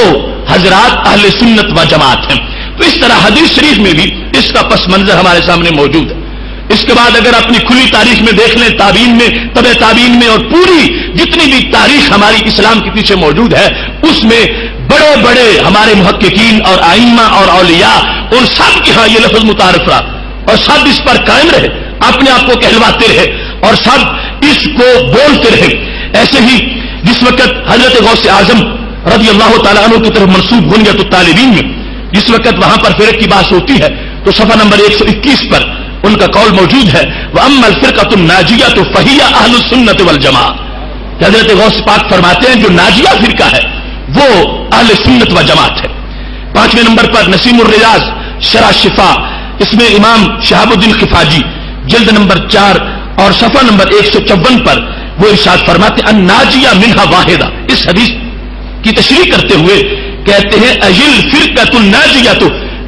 حضرات اہل سنت و جماعت ہیں. تو اس طرح حدیث شریف میں بھی اس کا پس منظر ہمارے سامنے موجود ہے. اس کے بعد اگر اپنی کھلی تاریخ میں دیکھ لیں، تابعین میں، تبع تابعین میں اور پوری جتنی بھی تاریخ ہماری اسلام کے پیچھے موجود ہے اس میں بڑے بڑے ہمارے محققین اور ائمہ اور اولیاء ان سب کے ہاں یہ لفظ متعارف رہا اور سب اس پر قائم رہے، اپنے آپ کو کہلواتے رہے اور سب اس کو بولتے رہے. ایسے ہی جس وقت حضرت غوث اعظم رضی اللہ تعالیٰ عنہ کی طرف منسوب ہوں گے تو طالبین میں جس وقت وہاں پر فرق کی بات ہوتی ہے تو صفحہ نمبر 121 پر ان کا قول موجود ہے وَأَمَّا الْفِرْقَةُ النَّاجِيَةُ فَهِيَ أَهْلُ السُّنَّةِ وَالْجَمَاعَةِ. حضرت غوث پاک فرماتے ہیں جو ناجیہ فرقہ ہے وہ اہل سنت و جماعت ہے. 5ویں نمبر پر نسیم الریاض شرح شفا، اس میں امام شہاب الدین خفاجی جلد نمبر 4 اور صفحہ نمبر 154 پر وہ ارشاد فرماتے ہیں الناجیہ منہا واحدہ. اس حدیث کی تشریح کرتے ہوئے کہتے ہیں اجل فرقۃ الناجیہ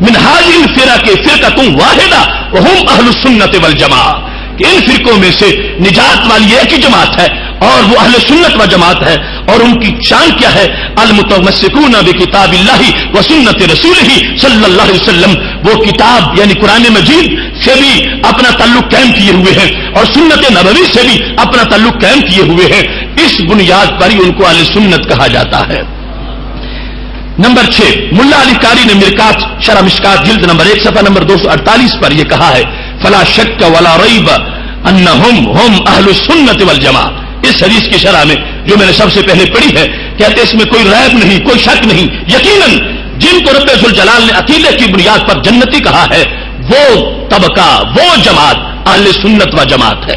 من هذه الفرق فرقۃ واحدہ وهم اہل السنت والجماعہ. کہ ان فرقوں میں سے نجات والی ایک ہی جماعت ہے اور وہ اہل سنت و جماعت ہے. اور ان کی شان کیا ہے؟ المتمسکون بکتاب اللہ و سنت رسولہ صلی اللہ علیہ وسلم. وہ کتاب یعنی قرآن مجید سے بھی اپنا تعلق قائم کیے ہوئے ہیں اور سنت نبوی سے بھی اپنا تعلق قائم کیے ہوئے ہیں. اس بنیاد پر ہی ان کو اہل سنت کہا جاتا ہے. نمبر 6 ملا علی قاری نے مرکات شرح مشکات جلد نمبر 1 صفحہ نمبر 248 پر یہ کہا ہے فلا شک ولا ریب انہم ہم اہل السنت والجماعہ. اس حدیث کی شرح میں جو میں نے سب سے پہلے پڑھی ہے کہتے اس میں کوئی ریب نہیں, کوئی شک نہیں, یقیناً جن کو رب ذوالجلال نے عقیدے کی بنیاد پر جنتی کہا ہے وہ طبقہ, وہ جماعت اہل سنت و جماعت ہے.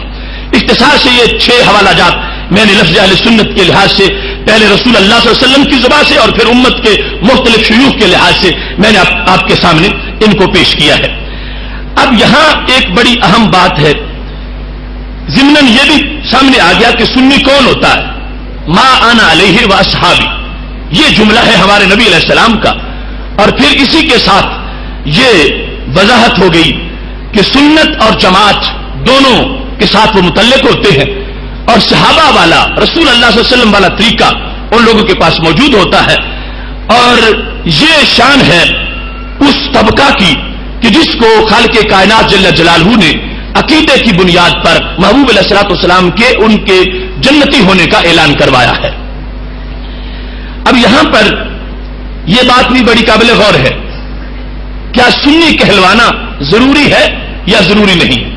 اختصار سے یہ 6 حوالہ جات میں نے لفظ اہل سنت کے لحاظ سے پہلے رسول اللہ صلی اللہ علیہ وسلم کی زبان سے اور پھر امت کے مختلف شیوخ کے لحاظ سے میں نے آپ کے سامنے ان کو پیش کیا ہے. اب یہاں ایک بڑی اہم بات ہے, ضمناً یہ بھی سامنے آ گیا کہ سنی کون ہوتا ہے. ما انا علیہ و اصحابی, یہ جملہ ہے ہمارے نبی علیہ السلام کا, اور پھر اسی کے ساتھ یہ وضاحت ہو گئی کہ سنت اور جماعت دونوں کے ساتھ وہ متعلق ہوتے ہیں, اور صحابہ والا رسول اللہ صلی اللہ علیہ وسلم والا طریقہ ان لوگوں کے پاس موجود ہوتا ہے. اور یہ شان ہے اس طبقہ کی کہ جس کو خالق کائنات جل جلالہ نے عقیدے کی بنیاد پر محبوب علیہ الصلوۃ والسلام کے ان کے جنتی ہونے کا اعلان کروایا ہے. اب یہاں پر یہ بات بھی بڑی قابل غور ہے, کیا سنی کہلوانا ضروری ہے یا ضروری نہیں؟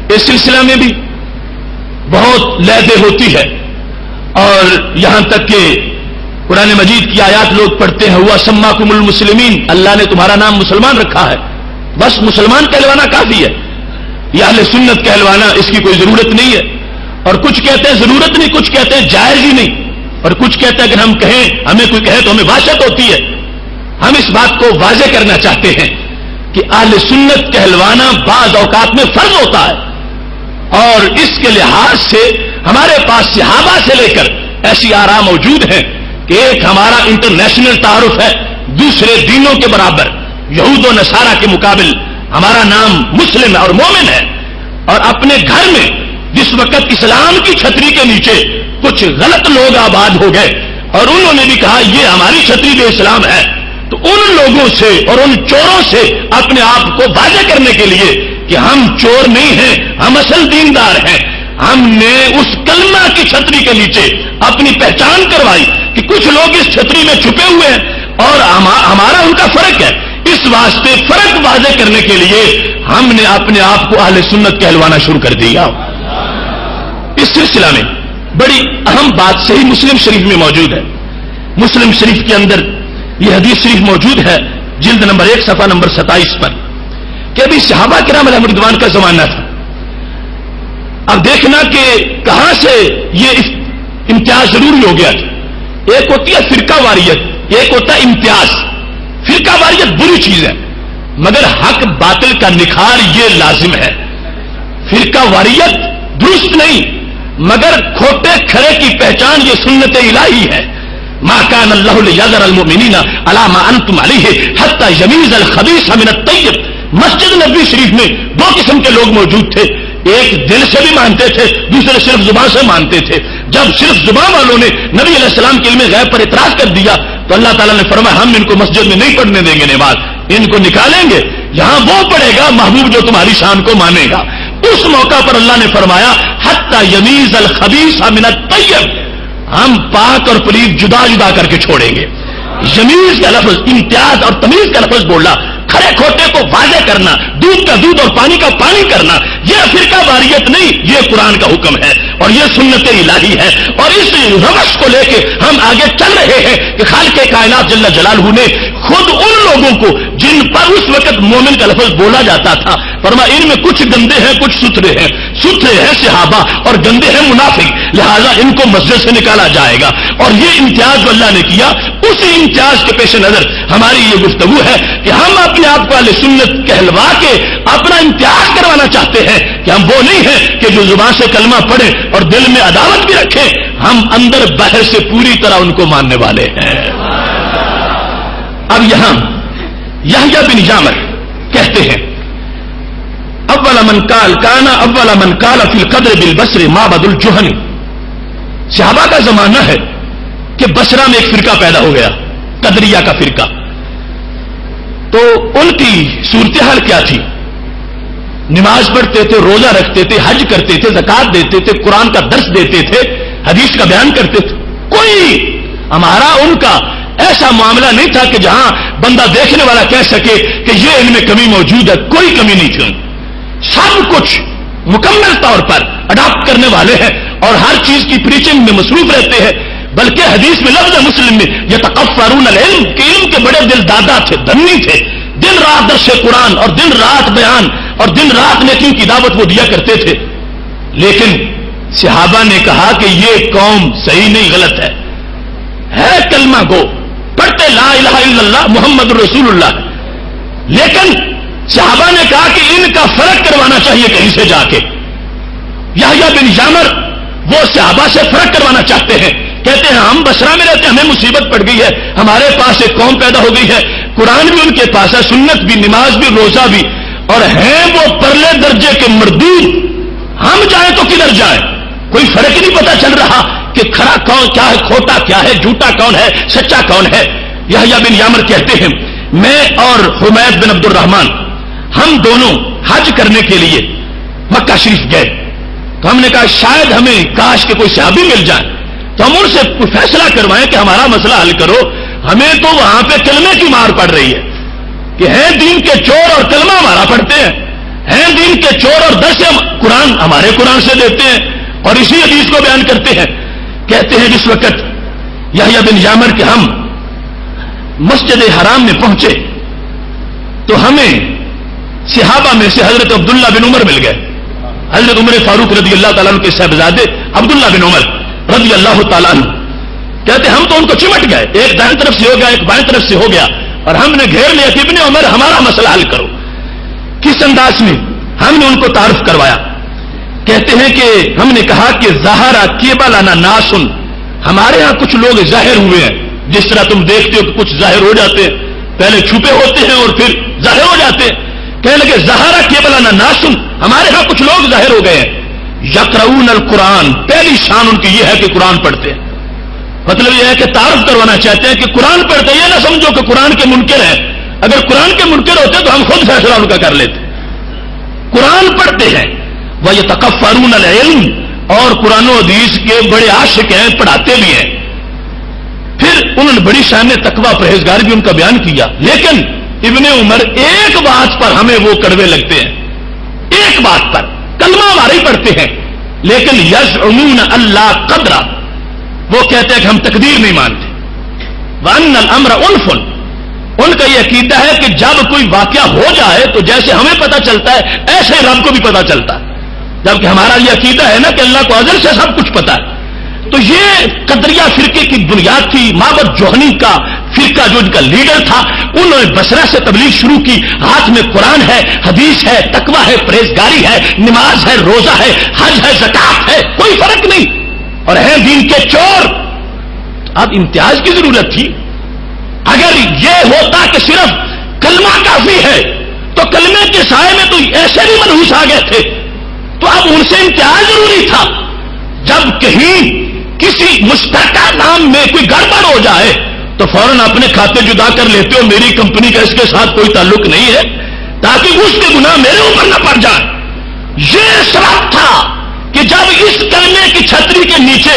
اس سلسلہ میں بھی بہت لہدے ہوتی ہے, اور یہاں تک کہ قرآن مجید کی آیات لوگ پڑھتے ہیں, ہوا سماکم المسلمین, اللہ نے تمہارا نام مسلمان رکھا ہے, بس مسلمان کہلوانا کافی ہے, یا اہل سنت کہلوانا اس کی کوئی ضرورت نہیں ہے. اور کچھ کہتے ہیں ضرورت نہیں, کچھ کہتے ہیں جائز ہی نہیں, اور کچھ کہتے ہیں اگر ہم کہیں, ہمیں کوئی کہے تو ہمیں وحشت ہوتی ہے. ہم اس بات کو واضح کرنا چاہتے ہیں کہ اہل سنت کہلوانا بعض اوقات میں فرض ہوتا ہے, اور اس کے لحاظ سے ہمارے پاس صحابہ سے لے کر ایسی آراء موجود ہیں کہ ایک ہمارا انٹرنیشنل تعارف ہے دوسرے دینوں کے برابر, یہود و نصارہ کے مقابل ہمارا نام مسلم اور مومن ہے. اور اپنے گھر میں جس وقت اسلام کی چھتری کے نیچے کچھ غلط لوگ آباد ہو گئے اور انہوں نے بھی کہا یہ ہماری چھتری جو اسلام ہے, تو ان لوگوں سے اور ان چوروں سے اپنے آپ کو واضح کرنے کے لیے کہ ہم چور نہیں ہیں, ہم اصل دیندار ہیں, ہم نے اس کلمہ کی چھتری کے نیچے اپنی پہچان کروائی کہ کچھ لوگ اس چھتری میں چھپے ہوئے ہیں اور ہمارا ان کا فرق ہے. اس واسطے فرق واضح کرنے کے لیے ہم نے اپنے آپ کو اہل سنت کہلوانا شروع کر دیا. اس سلسلہ میں بڑی اہم بات صحیح مسلم شریف میں موجود ہے. مسلم شریف کے اندر یہ حدیث شریف موجود ہے جلد نمبر 1 صفحہ نمبر 27 پر کہ ابھی صحابہ کرام علیہ رضوان کا زمانہ تھا. اب دیکھنا کہ کہاں سے یہ امتیاز ضروری ہو گیا تھا. ایک ہوتی ہے فرقہ واریت, ایک ہوتا ہے امتیاز. فرقہ واریت بری چیز ہے, مگر حق باطل کا نکھار یہ لازم ہے. فرقہ واریت درست نہیں, مگر کھوٹے کھڑے کی پہچان یہ سنت الہی ہے. ما کان اللہ لیذر المؤمنین علی ما انتم علیہ حتی یمیز الخبیث من الطیب. مسجد نبوی شریف میں 2 قسم کے لوگ موجود تھے, ایک دل سے بھی مانتے تھے, دوسرے صرف زبان سے مانتے تھے. جب صرف زبان والوں نے نبی علیہ السلام کے علم غیب پر اعتراض کر دیا تو اللہ تعالیٰ نے فرمایا ہم ان کو مسجد میں نہیں پڑھنے دیں گے نماز, ان کو نکالیں گے, یہاں وہ پڑھے گا محبوب جو تمہاری شان کو مانے گا. اس موقع پر اللہ نے فرمایا حتی یمیز الخبیث من الطیب, ہم پاک اور پلید جدا جدا کر کے چھوڑیں گے. یمیز کا لفظ, امتیاز اور تمیز کا لفظ بولا, کھڑے کھوٹے کو واضح کرنا, دودھ کا دودھ اور پانی کا پانی کرنا, یہ فرقہ واریت نہیں, یہ قرآن کا حکم ہے اور یہ سنت الہی ہے. اور اس روش کو لے کے ہم آگے چل رہے ہیں کہ خالق کائنات جل جلالہ نے خود ان لوگوں کو جن پر اس وقت مومن کا لفظ بولا جاتا تھا فرمایا ان میں کچھ گندے ہیں کچھ ستھرے ہیں. ستھرے ہیں صحابہ اور گندے ہیں منافق, لہذا ان کو مسجد سے نکالا جائے گا. اور یہ امتیاز جو اللہ نے کیا, اسی امتیاز کے پیش نظر ہماری یہ گفتگو ہے کہ ہم اپنے آپ کو اہل سنت کہلوا کے اپنا امتیاز کروانا چاہتے ہیں کہ ہم وہ نہیں ہیں کہ جو زبان سے کلمہ پڑھیں اور دل میں عداوت بھی رکھیں, ہم اندر باہر سے پوری طرح ان کو ماننے والے ہیں. اب یہاں یحییٰ بن یعمر کہتے ہیں اول من قال کانا اول من قال فی القدر بالبصر معبد الجہنی. صحابہ کا زمانہ ہے کہ بصرہ میں ایک فرقہ پیدا ہو گیا, قدریہ کا فرقہ. تو ان کی صورتحال کیا تھی؟ نماز پڑھتے تھے, روزہ رکھتے تھے, حج کرتے تھے, زکات دیتے تھے, قرآن کا درس دیتے تھے, حدیث کا بیان کرتے تھے. کوئی ہمارا ان کا ایسا معاملہ نہیں تھا کہ جہاں بندہ دیکھنے والا کہہ سکے کہ یہ ان میں کمی موجود ہے, کوئی کمی نہیں تھی. سب کچھ مکمل طور پر اڈاپٹ کرنے والے ہیں اور ہر چیز کی پریچنگ میں مصروف رہتے ہیں. بلکہ حدیث میں لفظ مسلم میں یتقفرون العلم کہ علم کے بڑے دل دادا تھے، دھنی تھے، دن رات درس قرآن اور دن رات بیان اور دن رات نیکیوں کی دعوت وہ دیا کرتے تھے. لیکن صحابہ نے کہا کہ یہ قوم صحیح نہیں، غلط ہے کلمہ گو، پڑھتے لا الہ الا اللہ محمد رسول اللہ، لیکن صحابہ نے کہا کہ ان کا فرق کروانا چاہیے کہیں سے جا کے. یحییٰ بن یعمر وہ صحابہ سے فرق کروانا چاہتے ہیں، کہتے ہیں ہم بصرہ میں رہتے ہیں، ہمیں مصیبت پڑ گئی ہے، ہمارے پاس ایک قوم پیدا ہو گئی ہے، قرآن بھی ان کے پاس ہے، سنت بھی، نماز بھی، روزہ بھی، اور ہیں وہ پرلے درجے کے مردود. ہم جائیں تو کدھر جائیں؟ کوئی فرق ہی نہیں پتا چل رہا کہ کھرا کون کیا ہے، کھوٹا کیا ہے، جھوٹا کون ہے، سچا کون ہے. یحییٰ بن یعمر کہتے ہیں میں اور حمید بن عبد الرحمن ہم دونوں حج کرنے کے لیے مکہ شریف گئے، تو ہم نے کہا شاید ہمیں کاش کے کوئی صحابی مل جائے تو ہم ان سے کوئی فیصلہ کروائیں کہ ہمارا مسئلہ حل کرو. ہمیں تو وہاں پہ کلمے کی مار پڑ رہی ہے کہ ہیں دین کے چور اور کلمہ ہمارا پڑھتے ہیں دین کے چور اور درس قرآن ہمارے قرآن سے دیتے ہیں اور اسی حدیث کو بیان کرتے ہیں. کہتے ہیں جس وقت یحییٰ بن یعمر کہ ہم مسجد حرام میں پہنچے تو ہمیں صحابہ میں سے حضرت عبداللہ بن عمر مل گئے. حضرت عمر فاروق رضی اللہ تعالیٰ عنہ کے صاحبزادے عبداللہ بن عمر رضی اللہ تعالیٰ عنہ کہتے ہم تو ان کو چمٹ گئے، ایک دائیں طرف سے ہو گیا، ایک بائیں طرف سے ہو گیا، اور ہم نے گھیر لیا کہ ابن عمر ہمارا مسئلہ حل کرو. کس انداز میں ہم نے ان کو تعارف کروایا. کہتے ہیں کہ ہم نے کہا کہ ظاہرہ قبلنا ناس، ہمارے ہاں کچھ لوگ ظاہر ہوئے ہیں، جس طرح تم دیکھتے ہو کہ کچھ ظاہر ہو جاتے ہیں، پہلے چھپے ہوتے ہیں اور پھر ظاہر ہو جاتے ہیں. کہنے لگے ظاہرہ قبلنا ناس، ہمارے ہاں کچھ لوگ ظاہر ہو گئے ہیں. یقرؤون القرآن، پہلی شان ان کی یہ ہے کہ قرآن پڑھتے ہیں. مطلب یہ ہے کہ تعارف کروانا چاہتے ہیں کہ قرآن پڑھتے ہیں. یہ نہ سمجھو کہ قرآن کے منکر ہیں، اگر قرآن کے منکر ہوتے تو ہم خود فیصلہ ان کا کر لیتے. قرآن پڑھتے ہیں. وَيَتَقَفَّرُونَ الْعِلْمَ، اور قرآن و حدیث کے بڑے عاشق ہیں، پڑھاتے بھی ہیں. پھر انہوں نے بڑی شان تقویٰ پرہیزگار بھی ان کا بیان کیا. لیکن ابن عمر ایک بات پر ہمیں وہ کڑوے لگتے ہیں، ایک بات پر کلمہ ہمارے ہی پڑھتے ہیں، لیکن یزعمون اللہ قدرہ، وہ کہتے ہیں کہ ہم تقدیر نہیں مانتے. وَأَنَّ الْأَمْرَ أُنْفٌ، ان کا یہ عقیدہ ہے کہ جب کوئی واقعہ ہو جائے تو جیسے ہمیں پتہ چلتا ہے ایسے رب کو بھی پتہ چلتا ہے. جبکہ ہمارا یہ عقیدہ ہے نا کہ اللہ کو ازل سے سب کچھ پتہ ہے. تو یہ قدریہ فرقے کی بنیاد تھی. معبد جوہنی کا فرقہ جو ان کا لیڈر تھا، انہوں نے بصرہ سے تبلیغ شروع کی. ہاتھ میں قرآن ہے، حدیث ہے، تقویٰ ہے، پرہیزگاری ہے، نماز ہے، روزہ ہے، حج ہے، زکات ہے، کوئی فرق نہیں، اور ہیں دین کے چور. اب امتیاز کی ضرورت تھی. اگر یہ ہوتا کہ صرف کلمہ کافی ہے تو کلمے کے سائے میں تو ایسے بھی منحوس آ گئے تھے، تو اب ان سے امتیاز ضروری تھا. جب کہیں کسی مشترکہ نام میں کوئی گڑبڑ ہو جائے تو فوراً اپنے کھاتے جدا کر لیتے ہو، میری کمپنی کا اس کے ساتھ کوئی تعلق نہیں ہے، تاکہ اس کے گناہ میرے اوپر نہ پڑ جائے. یہ سبب تھا کہ جب اس کلمے کی چھتری کے نیچے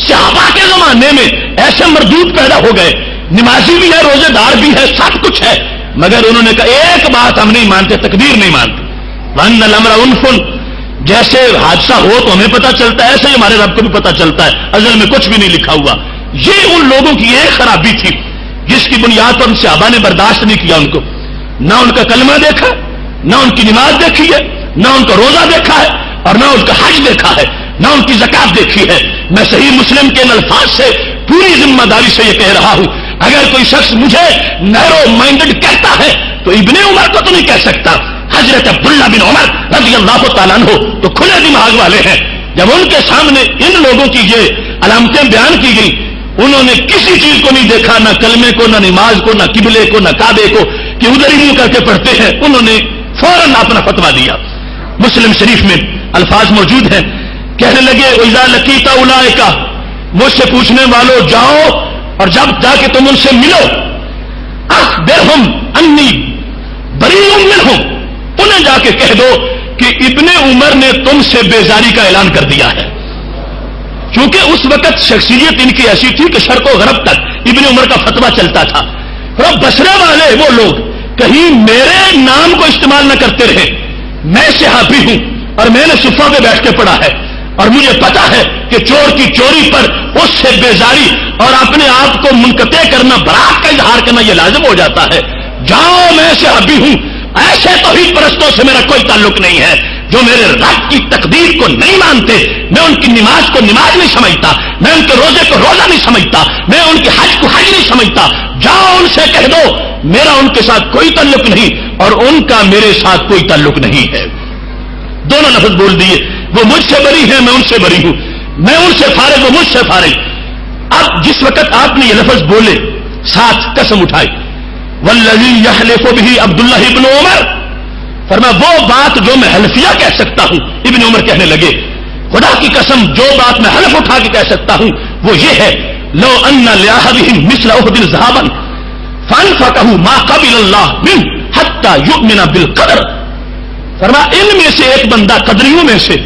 صحابہ کے زمانے میں ایسے مردود پیدا ہو گئے، نمازی بھی ہے، روزے دار بھی ہے، سب کچھ ہے، مگر انہوں نے کہا ایک بات ہم نہیں مانتے، تقدیر نہیں مانتے. وَأَنَّ الْأَمْرَ أُنْفٌ، جیسے حادثہ ہو تو ہمیں پتہ چلتا ہے، ایسے ہی ہمارے رب کو بھی پتہ چلتا ہے، ازل میں کچھ بھی نہیں لکھا ہوا. یہ ان لوگوں کی ایک خرابی تھی جس کی بنیاد پر صحابہ نے برداشت نہیں کیا. ان کو نہ ان کا کلمہ دیکھا، نہ ان کی نماز دیکھی ہے، نہ ان کا روزہ دیکھا ہے، اور نہ ان کا حج دیکھا ہے، نہ ان کی زکات دیکھی ہے. میں صحیح مسلم کے ان الفاظ سے پوری ذمہ داری سے یہ کہہ رہا ہوں، اگر کوئی شخص مجھے نیرو مائنڈڈ کہتا ہے تو ابن عمر کو تو نہیں کہہ سکتا. حضرت عبداللہ بن عمر رضی اللہ تعالیٰ عنہ تو کھلے دماغ والے ہیں. جب ان کے سامنے ان لوگوں کی یہ علامتیں بیان کی گئی، انہوں نے کسی چیز کو نہیں دیکھا، نہ کلمے کو، نہ نماز کو، نہ قبلے کو، نہ کعبے کو، کہ ادھر ہی منہ کر کے پڑھتے ہیں. انہوں نے فوراً اپنا فتویٰ دیا. مسلم شریف میں الفاظ موجود ہیں، کہنے لگے اذا لقیت اولئک، مجھ سے پوچھنے والوں جاؤ اور جب جا کے تم ان سے ملو، اخبرہم انی بریء منہم، انہیں جا کے کہہ دو کہ ابن عمر نے تم سے بیزاری کا اعلان کر دیا ہے. کیونکہ اس وقت شخصیت ان کی ایسی تھی کہ شرق و غرب تک ابن عمر کا فتویٰ چلتا تھا. اور بصرے والے وہ لوگ کہیں میرے نام کو استعمال نہ کرتے رہے میں صحابی ہوں اور میں نے صفہ پہ بیٹھ کے پڑھا ہے اور مجھے پتا ہے کہ چور کی چوری پر اس سے بیزاری اور اپنے آپ کو منقطع کرنا، برات کا اظہار کرنا یہ لازم ہو جاتا ہے۔ جاؤ میں صحابی ہوں، ایسے توحید پرستوں سے میرا کوئی تعلق نہیں ہے جو میرے رب کی تقدیر کو نہیں مانتے۔ میں ان کی نماز کو نماز نہیں سمجھتا، میں ان کے روزے کو روزہ نہیں سمجھتا، میں ان کے حج کو حج نہیں سمجھتا۔ جاؤ ان سے کہہ دو میرا ان کے ساتھ کوئی تعلق نہیں اور ان کا میرے ساتھ کوئی تعلق نہیں ہے۔ دونوں لفظ بول دیے، وہ مجھ سے بری ہیں، میں ان سے بری ہوں، میں ان سے فارغ، وہ مجھ سے فارغ۔ اب جس وقت آپ نے یہ لفظ بولے ساتھ قسم اٹھائی، والذی یحلف بہ عبداللہ ابن عمر، فرمایا وہ بات جو میں حلفیہ کہہ سکتا ہوں، ابن عمر کہنے لگے خدا کی قسم جو بات میں حلف اٹھا کے کہہ سکتا ہوں وہ یہ ہے، لو ان لاحدہم مثل احد ذهبا فانفقه ما قبل اللہ منه حتى یؤمن بالقدر۔ فرمایا ان میں سے ایک بندہ قدریوں میں سے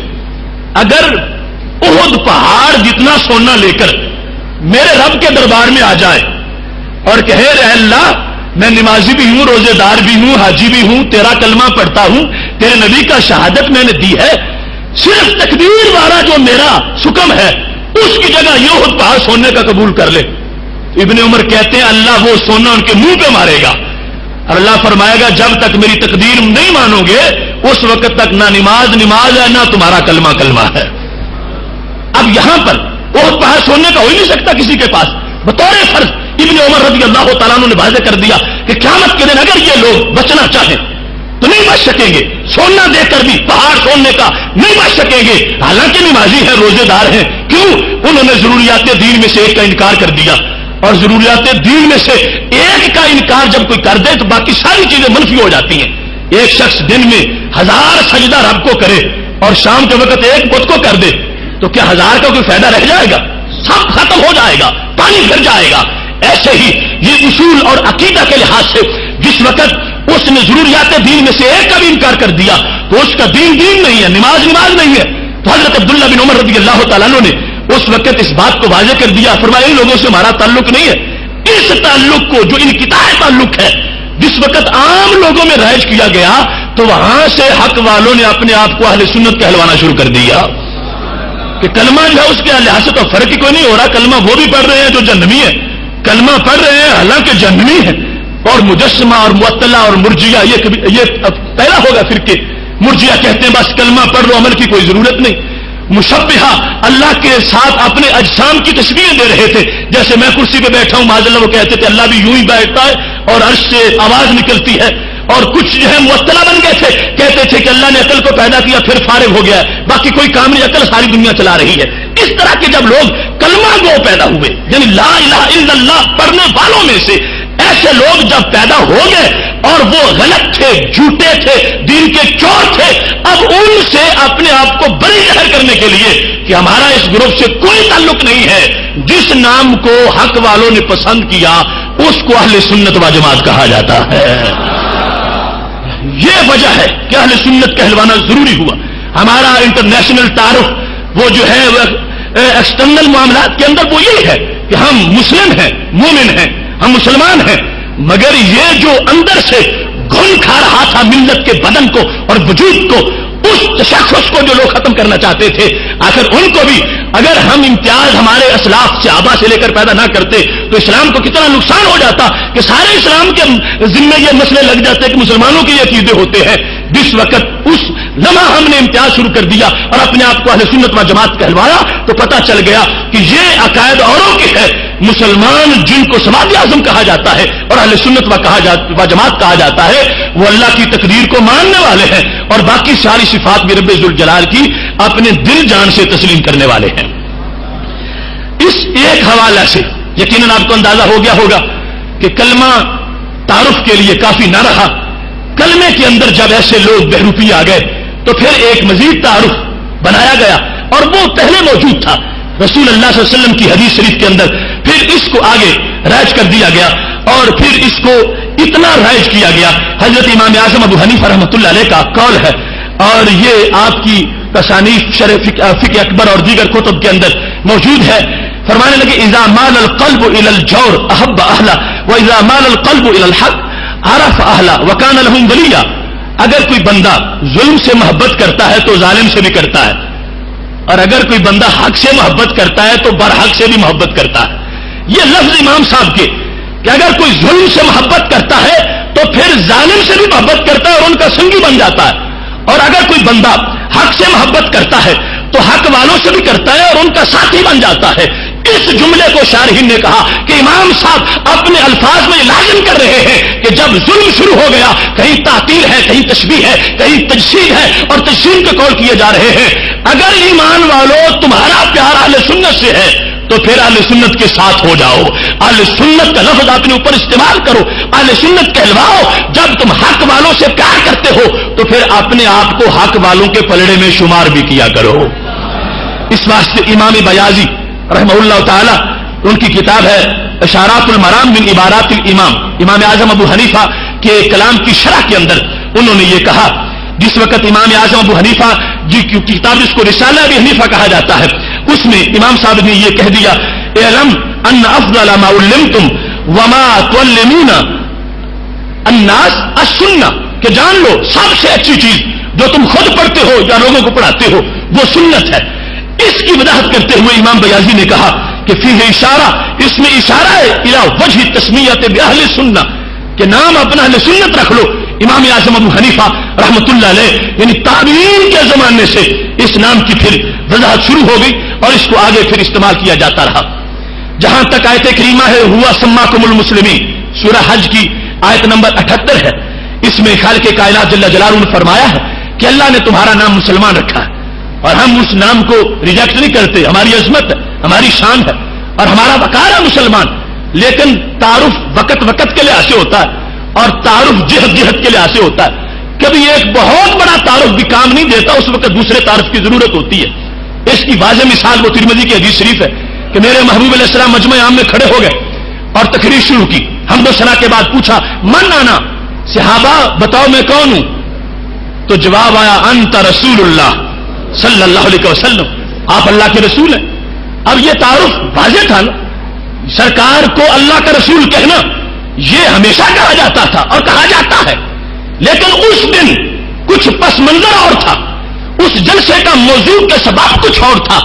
اگر احد پہاڑ جتنا سونا لے کر میرے رب کے دربار میں آ جائے اور کہے اے اللہ میں نمازی بھی ہوں، روزے دار بھی ہوں، حاجی بھی ہوں، تیرا کلمہ پڑھتا ہوں، تیرے نبی کا شہادت میں نے دی ہے، صرف تقدیر والا جو میرا حکم ہے اس کی جگہ یہ احد پہاڑ سونے کا قبول کر لے۔ ابن عمر کہتے ہیں اللہ وہ سونا ان کے منہ پہ مارے گا اور اللہ فرمائے گا جب تک میری تقدیر نہیں مانو گے اس وقت تک نہ نماز نماز ہے نہ تمہارا کلمہ کلمہ ہے۔ اب یہاں پر احد پہاڑ سونے کا ہو ہی نہیں سکتا کسی کے پاس، بطور فرض ابن عمر رضی اللہ تعالیٰ عنہ نے واضح کر دیا کہ قیامت کے دن اگر یہ لوگ بچنا چاہیں تو نہیں بچ سکیں گے، سونا دے کر بھی پہاڑ سونے کا نہیں بچ سکیں گے، حالانکہ نمازی ہیں، روزے دار ہیں۔ کیوں؟ انہوں نے ضروریات دین میں سے ایک کا انکار کر دیا اور ضروریات دین میں سے ایک کا انکار جب کوئی کر دے تو باقی ساری چیزیں منفی ہو جاتی ہیں۔ ایک شخص دن میں 1000 سجدہ رب کو کرے اور شام کے وقت ایک بت کو کر دے تو کیا 1000 کا کوئی فائدہ رہ جائے گا؟ سب ختم ہو جائے گا، پانی پھر جائے گا۔ ایسے ہی یہ اصول اور عقیدہ کے لحاظ سے جس وقت اس نے ضروریات دین میں سے ایک کا بھی انکار کر دیا تو اس کا دین دین نہیں ہے، نماز نماز نہیں ہے۔ تو حضرت عبداللہ بن عمر رضی اللہ تعالیٰ عنہ نے اس وقت اس بات کو واضح کر دیا، فرمایا ان لوگوں سے ہمارا تعلق نہیں ہے۔ اس تعلق کو جو انقطاع تعلق ہے جس وقت عام لوگوں میں رائج کیا گیا تو وہاں سے حق والوں نے اپنے آپ کو اہل سنت کہلوانا شروع کر دیا کہ کلمہ جو ہے اس کے لحاظ سے تو فرق ہی کوئی نہیں ہو رہا، کلمہ وہ بھی پڑھ رہے ہیں جو جہنمی ہے، کلمہ پڑھ رہے ہیں حالانکہ جہنمی ہے۔ اور مجسمہ اور معطلہ اور مرجیہ یہ پہلا ہوگا فرقے، مرجیہ کہتے ہیں بس کلمہ پڑھ لو عمل کی کوئی ضرورت نہیں۔ مشبہہ اللہ کے ساتھ اپنے اجسام کی تصویریں دے رہے تھے، جیسے میں کرسی پہ بیٹھا ہوں معاذ اللہ وہ کہتے تھے اللہ بھی یوں ہی بیٹھتا ہے اور عرش سے آواز نکلتی ہے۔ اور کچھ جو ہے معطلہ بن گئے تھے، کہتے تھے کہ اللہ نے عقل کو پیدا کیا پھر فارغ ہو گیا ہے، باقی کوئی کام نہیں، عقل ساری دنیا چلا رہی ہے۔ اس طرح کے جب لوگ کلمہ گو پیدا ہوئے یعنی لا الہ الا اللہ پڑھنے والوں میں سے ایسے لوگ جب پیدا ہو گئے اور وہ غلط تھے، جھوٹے تھے، دین کے چور تھے، اب ان سے اپنے آپ کو بری ظاہر کرنے کے لیے کہ ہمارا اس گروپ سے کوئی تعلق نہیں ہے، جس نام کو حق والوں نے پسند کیا اس کو اہل سنت و جماعت کہا جاتا ہے۔ یہ وجہ ہے کہ اہل سنت کہلوانا ضروری ہوا۔ ہمارا انٹرنیشنل تعارف وہ جو ہے ایکسٹرنل معاملات کے اندر وہ یہ ہے کہ ہم مسلم ہیں، مومن ہیں، ہم مسلمان ہیں، مگر یہ جو اندر سے گھن کھا رہا تھا ملت کے بدن کو اور وجود کو، اس تشخص کو جو لوگ ختم کرنا چاہتے تھے، آخر ان کو بھی اگر ہم امتیاز ہمارے اسلاف سے آبا سے لے کر پیدا نہ کرتے تو اسلام کو کتنا نقصان ہو جاتا کہ سارے اسلام کے ذمے یہ مسئلے لگ جاتے کہ مسلمانوں کے یہ عقیدے ہوتے ہیں۔ جس وقت اس لمحہ ہم نے امتیاز شروع کر دیا اور اپنے آپ کو اہل سنت و جماعت کہلوایا تو پتہ چل گیا کہ یہ عقائد اوروں کے ہے۔ مسلمان جن کو سماعت اعظم کہا جاتا ہے اور اہل سنت و جماعت کہا جاتا ہے وہ اللہ کی تقدیر کو ماننے والے ہیں اور باقی ساری صفات بھی رب ذوالجلال کی اپنے دل جان سے تسلیم کرنے والے ہیں۔ اس ایک حوالہ سے یقیناً آپ کو اندازہ ہو گیا ہوگا کہ کلمہ تعارف کے لیے کافی نہ رہا، کلمے کے اندر جب ایسے لوگ بہروپی آ گئے تو پھر ایک مزید تعارف بنایا گیا اور وہ پہلے موجود تھا رسول اللہ صلی اللہ علیہ وسلم کی حدیث شریف کے اندر، پھر اس کو آگے رائج کر دیا گیا اور پھر اس کو اتنا رائج کیا گیا۔ حضرت امام اعظم ابو حنیفہ رحمۃ اللہ علیہ کا قول ہے اور یہ آپ کی تصانیف شرح فقہ اکبر اور دیگر کتب کے اندر موجود ہے۔ فرمانے لگے اذا مال القلب الى الجور احب اہلا واذا مال القلب الى الحق عرف اہلا وکان لهم ولیا۔ اگر کوئی بندہ ظلم سے محبت کرتا ہے تو ظالم سے بھی کرتا ہے، اور اگر کوئی بندہ حق سے محبت کرتا ہے تو برحق سے بھی محبت کرتا ہے. یہ لفظ امام صاحب کے کہ اگر کوئی ظلم سے محبت کرتا ہے تو پھر ظالم سے بھی محبت کرتا ہے اور ان کا سنگی بن جاتا ہے، اور اگر کوئی بندہ حق سے محبت کرتا ہے تو حق والوں سے بھی کرتا ہے اور ان کا ساتھی بن جاتا ہے. اس جملے کو شارحین نے کہا کہ امام صاحب اپنے الفاظ میں لازم کر رہے ہیں کہ جب ظلم شروع ہو گیا، کہیں تعطیل ہے، کہیں تشبیہ ہے، کہیں تجسیم ہے اور تجسیم کے قول کیے جا رہے ہیں. اگر ایمان والوں تمہارا پیار اہل سنت سے ہے تو پھر اہل سنت کے ساتھ ہو جاؤ، اہل سنت کا لفظ اپنے اوپر استعمال کرو، اہل سنت کہلواؤ. جب تم حق والوں سے پیار کرتے ہو تو پھر اپنے آپ کو حق والوں کے پلڑے میں شمار بھی کیا کرو. اس واسطے امام بیاضی رحمہ اللہ تعالی، ان کی کتاب ہے اشارات المرام من عبارات الامام، امام اعظم ابو حنیفہ کے کلام کی شرح کے اندر انہوں نے یہ کہا، جس وقت امام اعظم ابو حنیفہ جی کی کتاب جس کو رسالہ ابی حنیفہ کہا جاتا ہے، اس میں امام صاحب نے یہ کہہ دیا، اعلم ان افضل ما علمتم وما تعلمون الناس السنہ، کہ جان لو سب سے اچھی چیز جو تم خود پڑھتے ہو یا لوگوں کو پڑھاتے ہو وہ سنت ہے. اس کی وضاحت کرتے ہوئے امام بیاضی نے کہا کہ فیہ اشارہ، اس میں اشارہ ہے الی وجہ تسمیت باہل سنہ، کہ نام اپنا اہل سنت رکھ لو. امام اعظم ابو حنیفہ رحمۃ اللہ علیہ یعنی تابعین کے زمانے سے اس نام کی پھر وضاحت شروع ہو گئی اور اس کو آگے پھر استعمال کیا جاتا رہا. جہاں تک آیت کریمہ ہے ہوا سماکم المسلمین، سورہ حج کی آیت نمبر 78 ہے، اس میں خالق کائنات جل جلالہ نے فرمایا ہے کہ اللہ نے تمہارا نام مسلمان رکھا ہے اور ہم اس نام کو ریجیکٹ نہیں کرتے، ہماری عظمت ہے، ہماری شان ہے اور ہمارا وقار ہے مسلمان. لیکن تعارف وقت وقت کے لحاظ سے ہوتا ہے اور تعارف جہت جہت کے لحاظ سے ہوتا ہے. کبھی ایک بہت بڑا تعارف بھی کام نہیں دیتا، اس وقت دوسرے تعارف کی ضرورت ہوتی ہے. اس کی واضح مثال وہ ترمذی کی حدیث شریف ہے کہ میرے محبوب علیہ السلام مجمع عام میں کھڑے ہو گئے اور تقریر شروع کی. حمد و ثنا کے بعد پوچھا من آنا، صحابہ بتاؤ میں کون ہوں؟ تو جواب آیا انت رسول اللہ صلی اللہ علیہ وسلم، آپ اللہ کے رسول ہیں. اب یہ تعارف واضح تھا نا، سرکار کو اللہ کا رسول کہنا یہ ہمیشہ کہا جاتا تھا اور کہا جاتا ہے، لیکن اس دن کچھ پس منظر اور تھا، اس جلسے کا موضوع کے سبب کچھ اور تھا،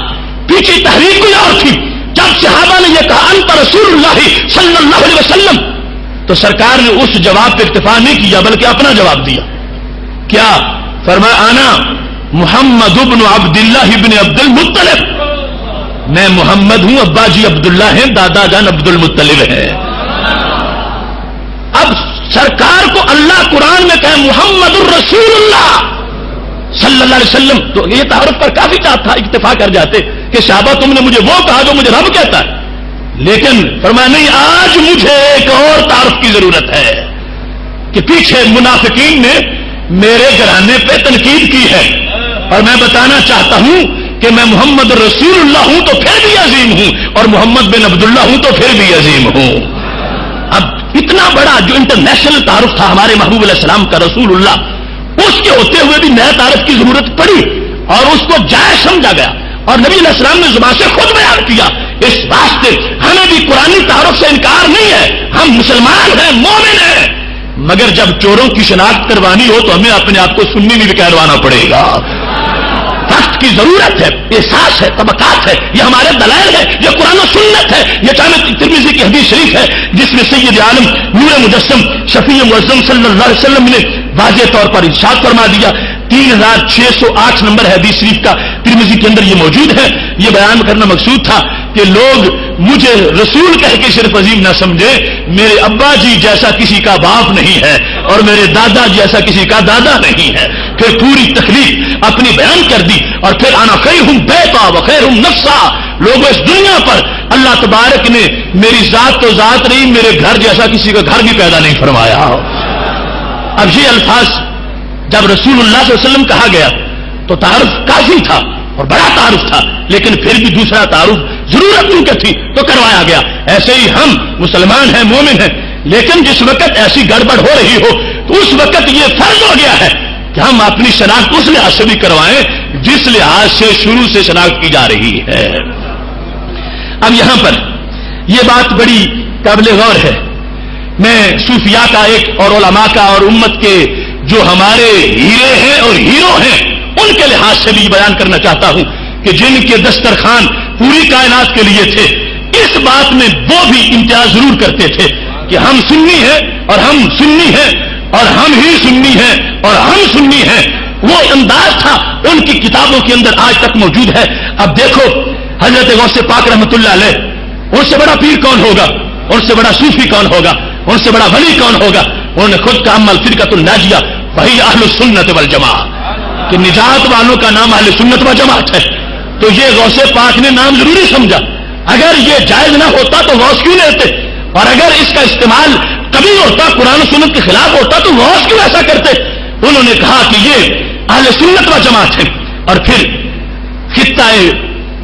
پیچھے تحریک کوئی اور تھی. جب صحابہ نے یہ کہا انت رسول اللہ صلی اللہ علیہ وسلم تو سرکار نے اس جواب پہ اکتفا نہیں کیا بلکہ اپنا جواب دیا. کیا فرمایا؟ آنا محمد ابن عبداللہ ابن عبد المطلب، میں محمد ہوں، ابا جی عبداللہ ہیں، دادا جان عبد المطلب ہے. اب سرکار کو اللہ قرآن میں کہے محمد الرسول اللہ صلی اللہ علیہ وسلم تو یہ تعارف پر کافی تھا، اکتفا کر جاتے کہ صحابہ تم نے مجھے وہ کہا جو مجھے رب کہتا ہے. لیکن فرمایا نہیں، آج مجھے ایک اور تعارف کی ضرورت ہے کہ پیچھے منافقین نے میرے گھرانے پہ تنقید کی ہے اور میں بتانا چاہتا ہوں کہ میں محمد رسول اللہ ہوں تو پھر بھی عظیم ہوں اور محمد بن عبداللہ ہوں تو پھر بھی عظیم ہوں. اب اتنا بڑا جو انٹرنیشنل تعارف تھا ہمارے محبوب علیہ السلام کا رسول اللہ، اس کے ہوتے ہوئے بھی نئے تعارف کی ضرورت پڑی اور اس کو جائز سمجھا گیا اور نبی علیہ السلام نے زبان سے خود بیان کیا. اس واسطے ہمیں بھی قرآنی تعارف سے انکار نہیں ہے، ہم مسلمان ہیں، مومن ہیں، مگر جب چوروں کی شناخت کروانی ہو تو ہمیں اپنے آپ کو سنی نہیں کہلوانا پڑے گا. وقت کی ضرورت ہے، احساس ہے، طبقات ہے، یہ ہمارے دلائل ہے، یہ قرآن و سنت ہے. یہ جامع ترمذی کی حدیث شریف ہے جس میں سید عالم نور مجسم شفیع معظم صلی اللہ علیہ وسلم نے واضح طور پر ارشاد فرما دیا. 3608 نمبر ہے حدیث شریف کا، ترمذی کے اندر یہ موجود ہے. یہ بیان کرنا مقصود تھا کہ لوگ مجھے رسول کہہ کے صرف عظیم نہ سمجھے، میرے ابا جی جیسا کسی کا باپ نہیں ہے اور میرے دادا جیسا کسی کا دادا نہیں ہے. پھر پوری تخلیق اپنی بیان کر دی اور پھر انا خیرہم بیتا و خیرہم نفسا. لوگوں اس دنیا پر اللہ تبارک نے میری ذات تو ذات نہیں، میرے گھر جیسا کسی کا گھر بھی پیدا نہیں فرمایا. اب یہ الفاظ جب رسول اللہ صلی اللہ علیہ وسلم کہا گیا تو تعارف کافی تھا اور بڑا تعارف تھا، لیکن پھر بھی دوسرا تعارف ضرورت کیونکہ تھی تو کروایا گیا. ایسے ہی ہم مسلمان ہیں، مومن ہیں، لیکن جس وقت ایسی گڑبڑ ہو رہی ہو تو اس وقت یہ فرض ہو گیا ہے کہ ہم اپنی شناخت اس لحاظ سے بھی کروائیں جس لحاظ سے شروع سے شناخت کی جا رہی ہے. اب یہاں پر یہ بات بڑی قابل غور ہے. میں صوفیاء کا ایک اور علماء کا اور امت کے جو ہمارے ہیرے ہیں اور ہیرو ہیں ان کے لحاظ سے بھی بیان کرنا چاہتا ہوں کہ جن کے دسترخوان پوری کائنات کے لیے تھے، اس بات میں وہ بھی امتیاز ضرور کرتے تھے کہ ہم سنی ہیں اور ہم سنی ہیں اور ہم ہی سنی ہیں اور ہم سنی ہیں. وہ انداز تھا ان کی کتابوں کے اندر آج تک موجود ہے. اب دیکھو حضرت غوث پاک رحمۃ اللہ علیہ، ان سے بڑا پیر کون ہوگا، ان سے بڑا صوفی کون ہوگا، ان سے بڑا ولی کون ہوگا؟ انہوں نے خود کہا اما الفرقۃ الناجیہ وہی اہل السنت والجماعہ، کہ نجات والوں کا نام اہل سنت و جماعت ہے. تو یہ غوث پاک نے نام ضروری سمجھا. اگر یہ جائز نہ ہوتا تو غوث کیوں لیتے، اور اگر اس کا استعمال کبھی ہوتا قرآن و سنت کے خلاف ہوتا تو غوث کیوں ایسا کرتے؟ انہوں نے کہا کہ یہ اہل سنت و جماعت ہے. اور پھر خطہ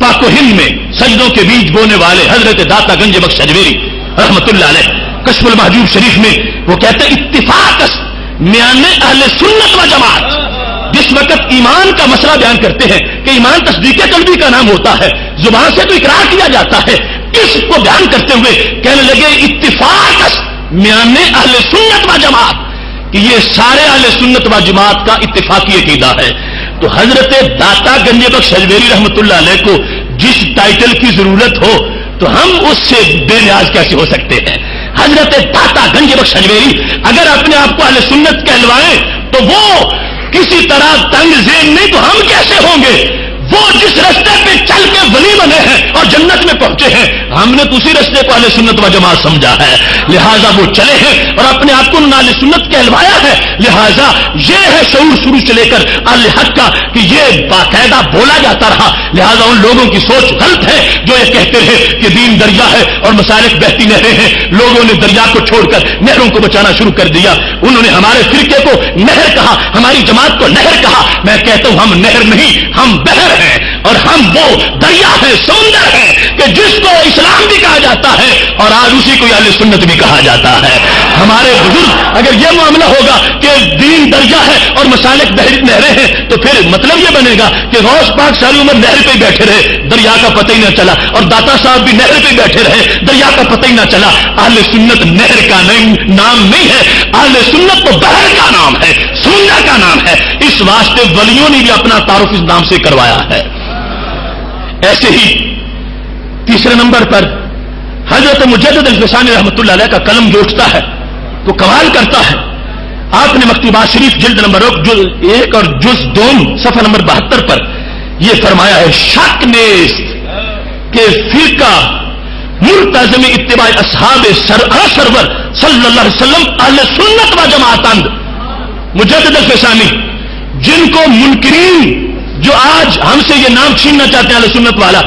پاک و ہند میں سجدوں کے بیج بونے والے حضرت داتا گنج بخش اجمیری رحمت اللہ علیہ کشف المحجوب شریف میں وہ کہتے ہیں اتفاق میان اہل سنت و جماعت. جس وقت ایمان کا مسئلہ بیان کرتے ہیں کہ ایمان تصدیق قلبی کا نام ہوتا ہے، زبان سے تو اقرار کیا جاتا ہے، اس کو بیان کرتے ہوئے کہنے لگے اتفاق میان اہل سنت و جماعت، کہ یہ سارے اہل سنت و جماعت کا اتفاقی عقیدہ ہے. تو حضرت داتا گنج بخش اجمیری رحمت اللہ علیہ کو جس ٹائٹل کی ضرورت ہو تو ہم اس سے بے نیاز کیسے ہو سکتے ہیں؟ حضرت داتا گنج بخش اجمیری اگر اپنے آپ کو اہل سنت کہلوائیں تو وہ کسی طرح تنگ ذہن نہیں تو ہم کیسے ہوں گے؟ وہ جس رستے پہ چل کے ولی بنے ہیں اور جنت میں پہنچے ہیں، ہم نے اسی رستے کو اہل سنت و جماعت سمجھا ہے، لہذا وہ چلے ہیں اور اپنے آپ کو اہل سنت کہلوایا ہے. لہذا یہ ہے شعور شروع سے لے کر اہل حق کا کہ یہ باقاعدہ بولا جاتا رہا. لہذا ان لوگوں کی سوچ غلط ہے جو یہ کہتے ہیں کہ دین دریا ہے اور مسالک بہتی نہریں ہیں. لوگوں نے دریا کو چھوڑ کر نہروں کو بچانا شروع کر دیا. انہوں نے ہمارے فرقے کو نہر کہا، ہماری جماعت کو نہر کہا. میں کہتا ہوں ہم نہر نہیں، ہم بحر ہیں اور ہم وہ دریا ہے، سمندر ہے کہ جس کو اسلام بھی کہا جاتا ہے اور آج اسی کو اہل سنت بھی کہا جاتا ہے. ہمارے بزرگ اگر یہ معاملہ ہوگا کہ دین دریا ہے اور مسالک نہریں ہیں تو پھر مطلب یہ بنے گا کہ غوث پاک ساری عمر نہر پہ ہی بیٹھے رہے، دریا کا پتہ ہی نہ چلا، اور داتا صاحب بھی نہر پہ بیٹھے رہے، دریا کا پتہ ہی نہ چلا. اہل سنت نہر کا نام نہیں ہے، اہل سنت تو بحر کا نام ہے، سمندر کا نام ہے. اس واسطے ولیوں نے بھی اپنا تعارف اس نام سے کروایا ہے. ایسے ہی تیسرے نمبر پر حضرت مجدد الفسانی رحمۃ اللہ علیہ کا قلم جو اٹھتا ہے تو کمال کرتا ہے. آپ نے مکتوبات شریف جلد نمبر 1 اور جز 2 صفحہ نمبر 72 پر یہ فرمایا ہے شک نیست کہ فرقہ ملتزم اتباع اصحاب سرور صلی اللہ علیہ وسلم اہل سنت و جماعت. مجدد الفسانی جن کو منکرین جو آج ہم سے یہ نام چھیننا چاہتے ہیں اہل سنت والا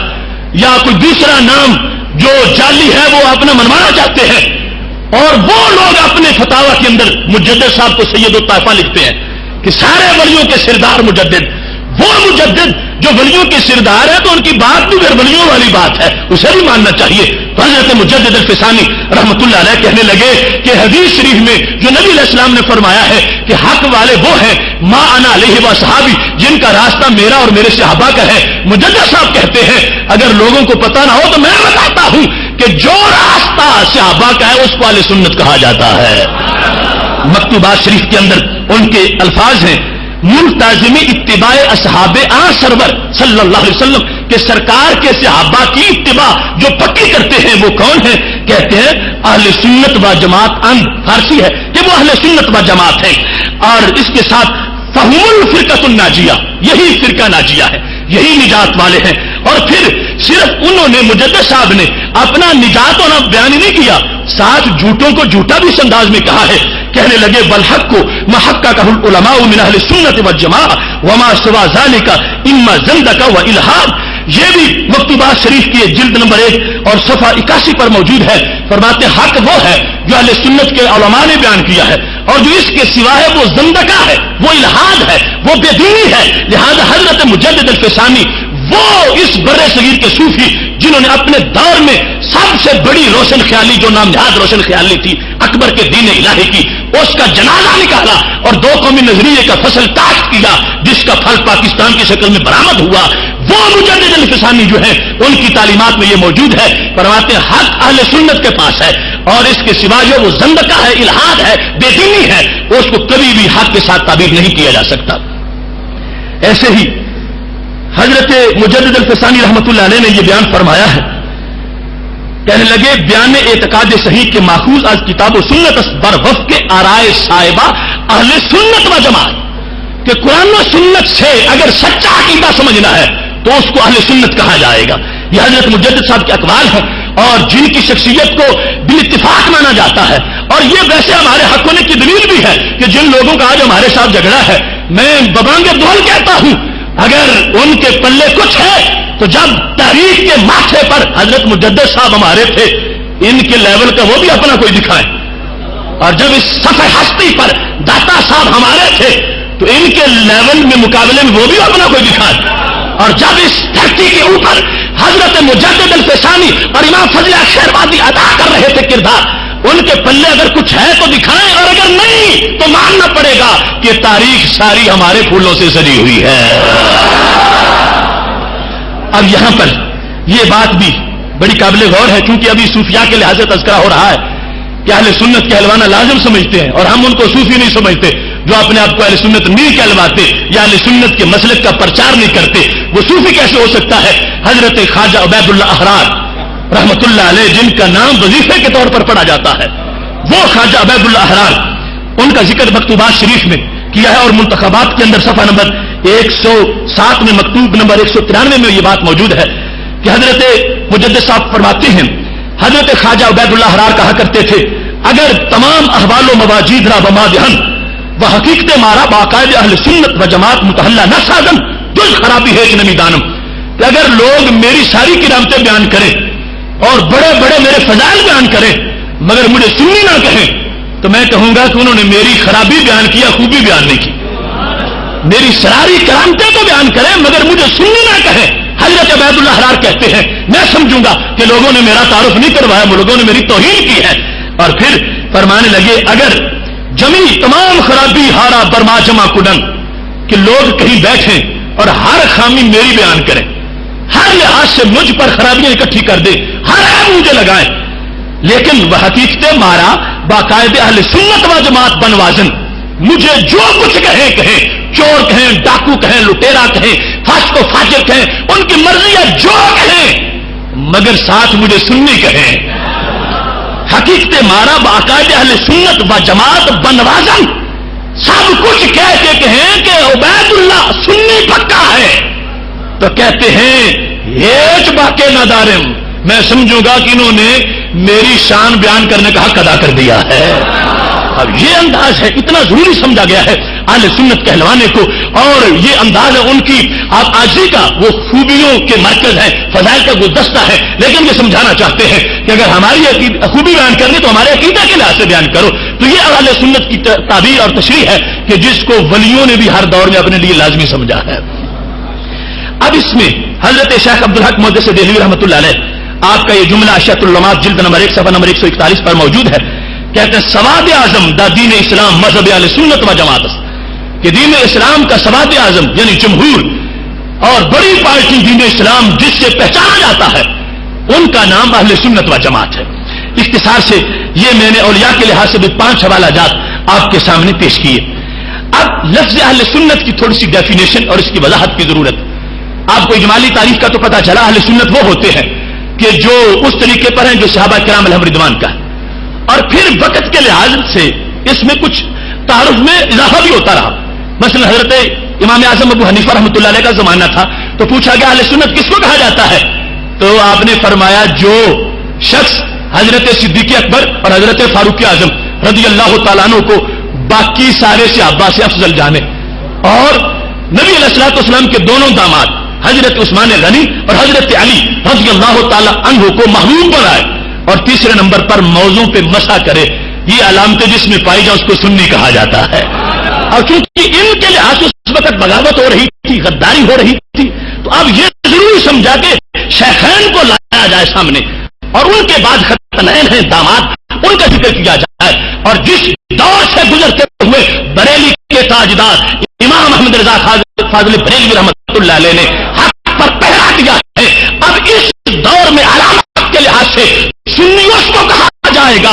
یا کوئی دوسرا نام جو جعلی ہے وہ اپنا منوانا چاہتے ہیں، اور وہ لوگ اپنے فتاوی کے اندر مجدد صاحب کو سید الطائفہ لکھتے ہیں کہ سارے ولیوں کے سردار مجدد. وہ مجدد جو ولیوں کے سردار ہے تو ان کی بات بھی پھر ولیوں والی بات ہے، اسے بھی ماننا چاہیے. تو حضرت مجدد الفسانی رحمت اللہ علیہ کہنے لگے کہ حدیث شریف میں جو نبی علیہ السلام نے فرمایا ہے کہ حق والے وہ ہیں ما انا علیہ و صحابی، جن کا راستہ میرا اور میرے صحابہ کا ہے. مجدد صاحب کہتے ہیں اگر لوگوں کو پتہ نہ ہو تو میں بتاتا ہوں کہ جو راستہ صحابہ کا ہے اس کو اہل سنت کہا جاتا ہے. مکتوبات شریف کے اندر ان کے الفاظ ہیں ملتزم اتباع اصحاب سرور صلی اللہ علیہ وسلم کہ سرکار کے صحابہ کی اتباع جو پکی کرتے ہیں وہ کون ہے؟ کہتے ہیں اہل سنت و جماعت. فارسی ہے کہ وہ اہل سنت و جماعت ہے. اور اس کے ساتھ فہم الفرقۃ الناجیہ، یہی فرقہ ناجیہ ہے، یہی نجات والے ہیں. اور پھر صرف انہوں نے مجدد صاحب نے اپنا نجات ہونا بیان ہی نہیں کیا، ساتھ جھوٹوں کو جھوٹا بھی اس انداز میں کہا ہے. کہنے لگے والحق کو محققہ العلماء من اہل سنت والجماعہ وما سوا ذلک اما زندقہ و الہاد. یہ بھی مکتوبات شریف کی جلد نمبر 1 اور صفحہ 81 پر موجود ہے. فرماتے حق وہ ہے جو اہل سنت کے علماء نے بیان کیا ہے، اور جو اس کے سوا ہے وہ زندقہ ہے، وہ الہاد ہے، وہ بے دینی ہے. لہذا حضرت مجدد الفسانی وہ اس برے صغیر کے صوفی جنہوں نے اپنے دور میں سب سے بڑی روشن خیالی جو نام نہاد روشن خیالی تھی اکبر کے دین الہی کی، اس کا جنازہ نکالا اور 2 قومی نظریے کا فصل کاشت کیا جس کا پھل پاکستان کی شکل میں برآمد ہوا. وہ مجدد الفسانی جو ہے ان کی تعلیمات میں یہ موجود ہے. فرماتے ہیں حق اہل سنت کے پاس ہے اور اس کے سوا جو وہ زندقہ ہے، الحاد ہے، بے دینی ہے، اس کو کبھی بھی حق کے ساتھ تعبیر نہیں کیا جا سکتا۔ ایسے ہی حضرت مجدد الفسانی رحمۃ اللہ علیہ نے یہ بیان فرمایا ہے، کہنے لگے بیان اعتقاد صحیح کے ماخوذ از کتاب و سنت بر وفق آرائے صاحبہ اہل سنت و جماعت، کہ قرآن و سنت سے اگر سچا عقیدہ سمجھنا ہے تو اس کو اہل سنت کہا جائے گا۔ یہ حضرت مجدد صاحب کے اقوال ہیں اور جن کی شخصیت کو بالاتفاق مانا جاتا ہے، اور یہ ویسے ہمارے حق ہونے کی دلیل بھی ہے کہ جن لوگوں کا آج ہمارے ساتھ جھگڑا ہے، میں ببانگ دول کہتا ہوں، اگر ان کے پلے کچھ ہے تو جب تاریخ کے ماتھے پر حضرت مجدد صاحب ہمارے تھے، ان کے لیول کا وہ بھی اپنا کوئی دکھائیں، اور جب اس صفحہ ہستی پر داتا صاحب ہمارے تھے تو ان کے لیول میں مقابلے میں وہ بھی اپنا کوئی دکھائیں، اور جب اس دھرتی کے اوپر حضرت مجدد الفسانی اور امام فضل شہروادی ادا کر رہے تھے کردار، ان کے پلے اگر کچھ ہے تو دکھائیں، اور اگر نہیں تو ماننا پڑے گا کہ تاریخ ساری ہمارے پھولوں سے سجی ہوئی ہے۔ اب یہاں پر یہ بات بھی بڑی قابل غور ہے، کیونکہ ابھی صوفیاء کے لحاظ سے تذکرہ ہو رہا ہے کہ اہل سنت کہلوانا لازم سمجھتے ہیں، اور ہم ان کو صوفی نہیں سمجھتے، جو اپنے آپ کو اہل سنت نہیں کہلواتے یا اہل سنت کے مسلک کا پرچار نہیں کرتے، وہ صوفی کیسے ہو سکتا ہے؟ حضرت خواجہ عبید اللہ احرار رحمت اللہ علیہ، جن کا نام وظیفے کے طور پر پڑھا جاتا ہے، وہ خواجہ عبید اللہ احرار، ان کا ذکر مکتوبات شریف میں کیا ہے، اور منتخبات کے اندر صفحہ نمبر 107 میں مکتوب نمبر 193 میں یہ بات موجود ہے کہ حضرت مجدد صاحب فرماتے ہیں، حضرت خواجہ عبید اللہ احرار کہا کرتے تھے، اگر تمام احوال و مواجید را بمادہن و حقیقت مارا باقاعد اہل سنت و جماعت متحلہ نہ سازن جز خرابی ہے کہ نمی دانم، کہ اگر لوگ میری ساری کرامتیں بیان کریں اور بڑے بڑے میرے فضائل بیان کریں مگر مجھے سنی نہ کہیں، تو میں کہوں گا کہ انہوں نے میری خرابی بیان کیا، خوبی بیان نہیں کی۔ میری سراری کرامتیں تو بیان کریں مگر مجھے سنی نہ کہیں۔ حضرت عبید اللہ احرار کہتے ہیں، میں سمجھوں گا کہ لوگوں نے میرا تعارف نہیں کروایا، لوگوں نے میری توہین کی ہے۔ اور پھر فرمانے لگے، اگر جمی تمام خرابی ہارا برما جمع کڈن، کہ لوگ کہیں بیٹھیں اور ہر خامی میری بیان کریں، ہر لحاظ سے مجھ پر خرابیاں اکٹھی کر دیں، ہر عیب مجھے لگائیں، لیکن وہ حقیقت مارا باقاعدہ اہل سنت و جماعت بنوازن، مجھے جو کچھ کہیں، چور کہیں، ڈاکو کہیں، لٹیرا کہیں، فاسق و فاجر کہیں، ان کی مرضی ہے جو کہیں، مگر ساتھ مجھے سنی کہیں۔ حقیقت مارا باقاعدہ اہل سنت و جماعت بنوازن، سب کچھ کہہ کے کہیں کہ عبید اللہ سنی پکا ہے، تو کہتے ہیں ہیچ باقی نہ دارم، میں سمجھوں گا کہ انہوں نے میری شان بیان کرنے کا حق ادا کر دیا ہے۔ اب یہ انداز ہے، اتنا ضروری سمجھا گیا ہے اہل سنت کہلوانے کو، اور یہ انداز ہے ان کی آپ آجزی کا، وہ خوبیوں کے مرکز ہے، فضائل کا گلدستہ ہے، لیکن یہ سمجھانا چاہتے ہیں کہ اگر ہماری خوبی بیان کرنی تو ہمارے عقیدہ کے لحاظ سے بیان کرو۔ تو یہ اہل سنت کی تعبیر اور تشریح ہے کہ جس کو ولیوں نے بھی ہر دور میں اپنے لیے لازمی سمجھا ہے۔ اب اس میں حضرت شیخ عبدالحق محدث دہلوی رحمۃ اللہ علیہ، آپ کا یہ جملہ اشیاۃ العلمات جلد نمبر 1 صفحہ نمبر 141 پر موجود ہے، کہتے ہیں سواد اعظم دا دین اسلام مذہب اہل سنت و جماعت، کہ دین اسلام کا سواد اعظم یعنی جمہور اور بڑی پارٹی دین اسلام جس سے پہچانا جاتا ہے، ان کا نام اہل سنت و جماعت ہے۔ اختصار سے یہ میں نے اولیاء کے لحاظ سے بھی 5 حوالہ جات آپ کے سامنے پیش کیے۔ اب لفظ اہل سنت کی تھوڑی سی ڈیفینیشن اور اس کی وضاحت کی ضرورت۔ آپ کو اجمالی تعریف کا تو پتا چلا، اہل سنت وہ ہوتے ہیں کہ جو اس طریقے پر ہیں جو صحابہ کرام علیہم رضوان کا ہے، اور پھر وقت کے لحاظ سے اس میں کچھ تعارف میں اضافہ بھی ہوتا رہا۔ مثلا حضرت امام اعظم ابو حنیفہ رحمۃ اللہ علیہ کا زمانہ تھا تو پوچھا گیا اہل سنت کس کو کہا جاتا ہے، تو آپ نے فرمایا جو شخص حضرت صدیق اکبر اور حضرت فاروق اعظم رضی اللہ تعالیٰ عنہ کو باقی سارے صحابہ سے افضل جانے، اور نبی علیہ الصلوۃ والسلام کے دونوں داماد حضرت عثمان غنی اور حضرت علی رضی اللہ تعالیٰ عنہ کو محبوب بنائے، اور تیسرے نمبر پر موضوع پہ مسا کرے، یہ علامتیں جس میں پائی جائیں اس کو سنی کہا جاتا ہے۔ اور کیونکہ ان کے لحاظ سے اس وقت بغاوت ہو رہی تھی، غداری ہو رہی تھی، تو اب یہ ضروری سمجھا کہ شیخین کو لایا جائے سامنے، اور ان کے بعد ختنین ہیں داماد، ان کا ذکر کیا جائے، اور جس دور سے گزرتے ہوئے بریلی کے تاجدار امام احمد رضا فاضل بریلوی رحمۃ اللہ علیہ نے حق پر پہرا دیا ہے، اب اس دور میں علامت کے لحاظ سے سنی اس کو کہا جائے گا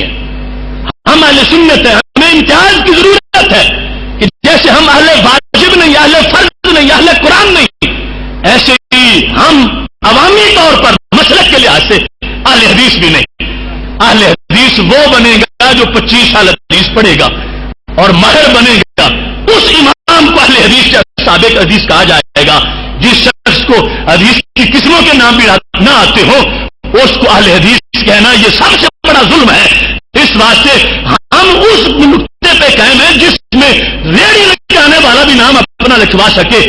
ہے. ہم اہل سنت ہیں, ہمیں امتیاز کی ضرورت ہے کہ جیسے ہم اہل واجب نہیں, اہل فرض نہیں, اہل قرآن نہیں, ایسے ہی ہم عوامی طور پر مسلک کے لحاظ سے اہل حدیث بھی نہیں. اہل حدیث وہ بنے گا جو 25 سال حدیث پڑھے گا اور ماہر بنے گا. اس امام کو اہل حدیث یا سابق حدیث کہا جائے گا. جس شخص کو حدیث کی قسموں کے نام بھی نہ آتے ہو اس کو اہل حدیث کہنا یہ سب سے بڑا ظلم ہے. اس واسطے ہم اس نقطے پہ قائم ہیں جس میں ریڑھی لگانے والا بھی نام اپنا لکھوا سکے.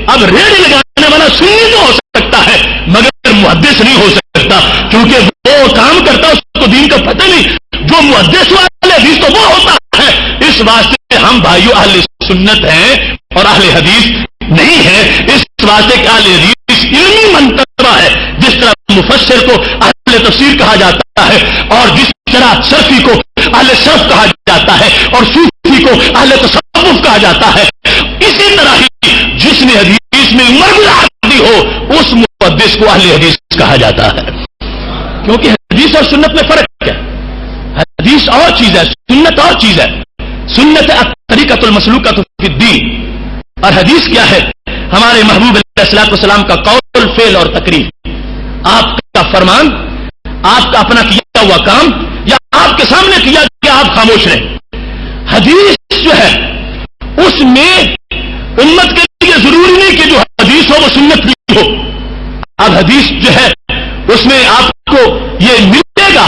اب ریڑھی لگانے والا سنی تو ہو سکتا ہے مگر محدث نہیں ہو سکتا, کیونکہ وہ کام کرتا اس کو دین کا پتہ نہیں. جو محدث والے حدیث تو وہ ہوتا ہے. اس واسطے ہم بھائیو اہل سنت ہیں اور اہل حدیث نہیں ہے. اس واسطے کہ اہل حدیث علمی مرتبہ ہے. جس طرح مفسر کو اہل تفسیر کہا جاتا ہے اور جس طرح صرفی کو اہل صرف کہا جاتا ہے اور صوفی کو اہل تصوف کہا جاتا ہے, اسی طرح ہی جس نے حدیث میں عمر گزاری ہو اس محدث کو اہل حدیث کہا جاتا ہے. کیونکہ حدیث اور سنت میں فرق ہے. حدیث اور چیز ہے, سنت اور چیز ہے. سنت طریقۃ المسلوکۃ فی الدین اور حدیث کیا ہے؟ ہمارے محبوب علیہ الصلوۃ والسلام کا قول, فعل اور تقریر. آپ کا فرمان, آپ کا اپنا کیا ہوا کام یا آپ کے سامنے کیا کہ آپ خاموش رہیں. حدیث جو ہے اس میں امت کے لیے ضروری نہیں کہ جو حدیث ہو وہ سنت بھی ہو. اب حدیث جو ہے اس میں آپ کو یہ ملے گا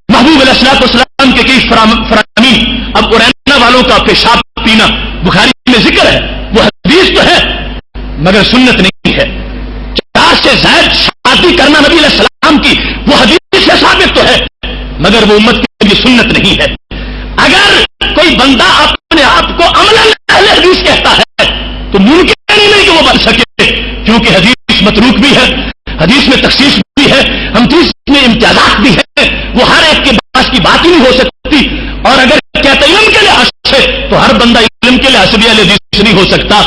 محبوب علیہ الصلوۃ والسلام کے کئی فرامین. اب ارینا والوں کا پیشاب پینا بخاری میں ذکر ہے, وہ حدیث تو ہے مگر سنت نہیں ہے. 4 سے زائد شادی کرنا نبی علیہ السلام کی وہ حدیث سے ثابت تو ہے مگر وہ امت کے لیے سنت نہیں ہے. اگر کوئی بندہ اپنے آپ کو عملاً اہل حدیث کہتا ہے تو ممکن ہی نہیں کہ وہ بن سکے, کیونکہ حدیث متروک بھی ہے, حدیث میں تخصیص بھی ہے, حدیث میں امتیازات بھی ہے. وہ ہر ایک کے پاس کی بات ہی نہیں ہو سکتی. اور اگر کہتے علم کے لحاظ سے تو ہر بندہ علم کے لحاظ سے بھی اہل حدیث نہیں ہو سکتا.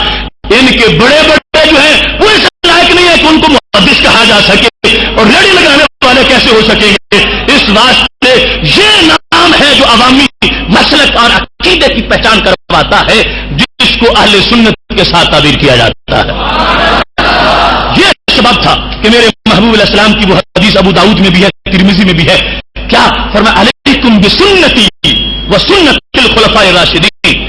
ان کے بڑے بڑے جو ہیں وہ اس لائق نہیں ہے کہ ان کو محدث کہا جا سکے اور ریڑھی لگانے والے کیسے ہو سکیں گے. اس واسطے یہ نام ہے جو عوامی مسلک اور عقیدے کی پہچان کرواتا ہے جس کو اہل سنت کے ساتھ تعبیر کیا جاتا ہے. یہ سبب تھا کہ میرے محبوب علیہ السلام کی وہ حدیث ابو داؤد میں بھی ہے, ترمذی میں بھی ہے. کیا فرمایا؟ علیکم بسنتی و سنت الخلفاء الراشدین,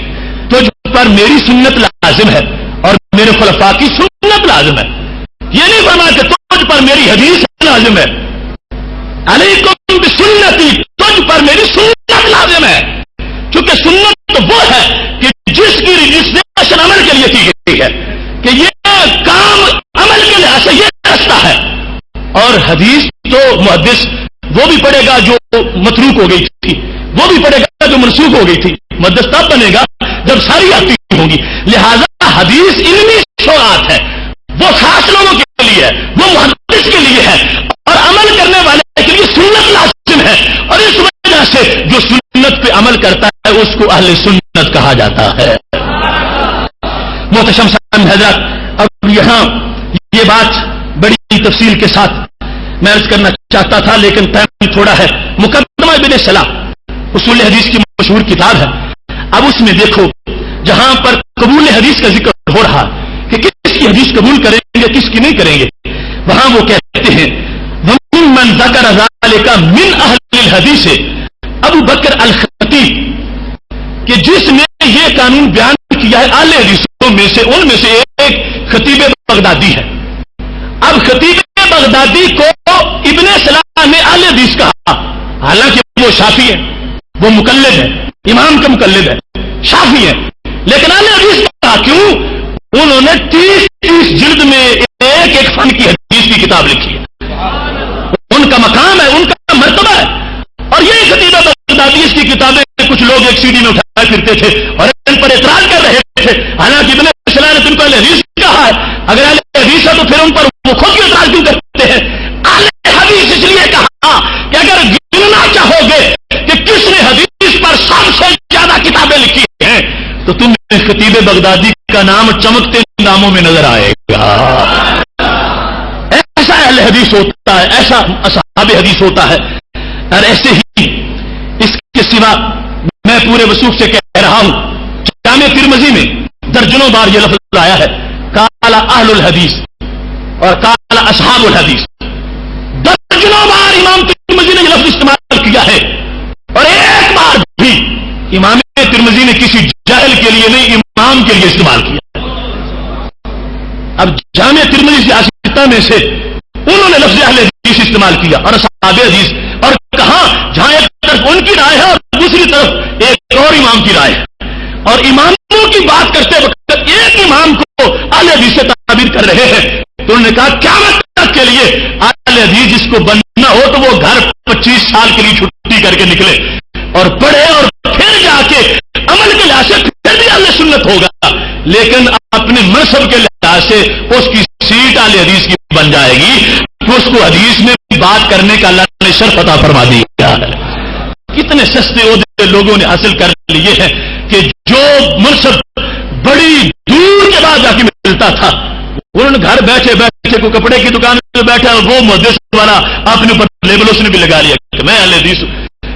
تجھ پر میری سنت لازم ہے اور میرے خلفاء کی سنت لازم ہے. یہ نہیں فرمایا کہ تجھ پر میری حدیث لازم ہے. علیکم بسنتی, تجھ پر میری سنت لازم ہے. کیونکہ سنت تو وہ ہے کہ جس کی رجسٹریشن عمل کے لیے کی گئی ہے کہ یہ کام عمل کے لحاظ سے یہ رستہ ہے. اور حدیث تو محدث وہ بھی پڑھے گا جو متروک ہو گئی تھی, وہ بھی پڑھے گا جو منسوخ ہو گئی تھی. محدث تب بنے گا جب ساری آتی ہوں گی. لہذا حدیث علمی شروعات ہے, وہ خاص لوگوں کے لیے ہے, وہ محدث کے لیے ہے اور عمل کرنے والے کے لیے سنت لازم ہے. اور اس وجہ سے جو سنت پہ عمل کرتا ہے اس کو اہل سنت کہا جاتا ہے. محتشم صاحب حضرات, اب یہاں یہ بات بڑی تفصیل کے ساتھ میں عرض کرنا چاہتا تھا لیکن ٹائم تھوڑا ہے. مقدمہ ابن صلاح اصول حدیث کی مشہور کتاب ہے. اب اس میں دیکھو جہاں پر قبول حدیث کا ذکر ہو رہا کہ کس کی حدیث قبول کریں گے کس کی نہیں کریں گے, وہاں وہ کہتے ہیں وَمِمَّنْ ذَكَرَ ذَلِكَ مِنْ أَهْلِ الْحَدِيثِ ابو بکر الخطیب کہ جس نے یہ قانون بیان کیا ہے اہل حدیثوں میں سے, ان میں سے ایک خطیب بغدادی ہے. اب خطیب بغدادی کو ابن صلاح نے اہل حدیث کہا, حالانکہ وہ شافعی ہے, وہ مقلد ہے, امام کا مقلد ہے, شافعی ہے, لیکن اہل حدیث کہا. کیوں؟ انہوں نے 30 جلد میں ایک ایک فن کی حدیث کی کتاب لکھی ہے. ان کا مقام ہے, ان کا مرتبہ ہے. اور یہی خطیب بغدادی اس کی کتابیں کچھ لوگ ایک CD میں اٹھایا پھرتے تھے اور ان پر اعتراض کر رہے تھے, حالانکہ ابن صلاح نے تم کو اہل حدیث کہا ہے. اگر اہل حدیث ہے تو پھر ان پر وہ خود بھی اعتراض کیوں کرتے ہیں؟ اہل حدیث اس لیے کہا کہ اگر گننا چاہو گے کہ کس نے حدیث پر سب سے زیادہ کتابیں لکھی ہیں تو تمہیں خطیب بغدادی کا نام چمکتے ناموں میں نظر آئے گا. ایسا اہل حدیث ہوتا ہے, ایسا اصحاب حدیث ہوتا ہے. اور ایسے ہی اس کے سوا میں پورے وثوق سے کہہ رہا ہوں، جامع ترمذی میں درجنوں بار یہ لفظ آیا ہے، قال اہل الحدیث اور قال اصحاب الحدیث، درجنوں بار امام ترمذی نے یہ لفظ استعمال کیا ہے، اور ایک بار بھی امام ترمذی نے کسی جاہل کے لیے نہیں، امام کے لیے استعمال کیا۔ اب جامع ترمذی سیاستہ میں سے انہوں نے لفظ اہل حدیث استعمال کیا اور اصحاب حدیث، اور کہا جہاں ایک طرف ان کی رائے ہے اور دوسری طرف ایک اور امام کی رائے ہے، اور اماموں کی بات کرتے وقت ایک امام کو اہل حدیث سے تعبیر کر رہے ہیں، تو انہوں نے کہا قیامت تک کے لیے اہل حدیث جس کو بننا ہو تو وہ گھر 25 سال کے لیے چھٹی کر کے نکلے اور پڑھے، اور پھر جا کے عمل کے لحاظ سے پھر بھی اہل سنت ہوگا، لیکن اپنے منصب کے لحاظ سے اس کی سیٹ اہل حدیث کی بن جائے گی، اس کو حدیث میں بات کرنے کا اللہ نے شرف عطا فرما دیا ہے۔ کتنے سستے عہدے لوگوں نے حاصل کر لیے ہیں کہ جو منصب بڑی دور کے بعد جا کے ملتا تھا، انہوں نے گھر بیٹھے بیٹھے کوئی کپڑے کی دکان میں بیٹھا اور وہ محدث والا اپنے اوپر لیبل اس نے بھی لگا لیا کہ میں اہل حدیث ہوں،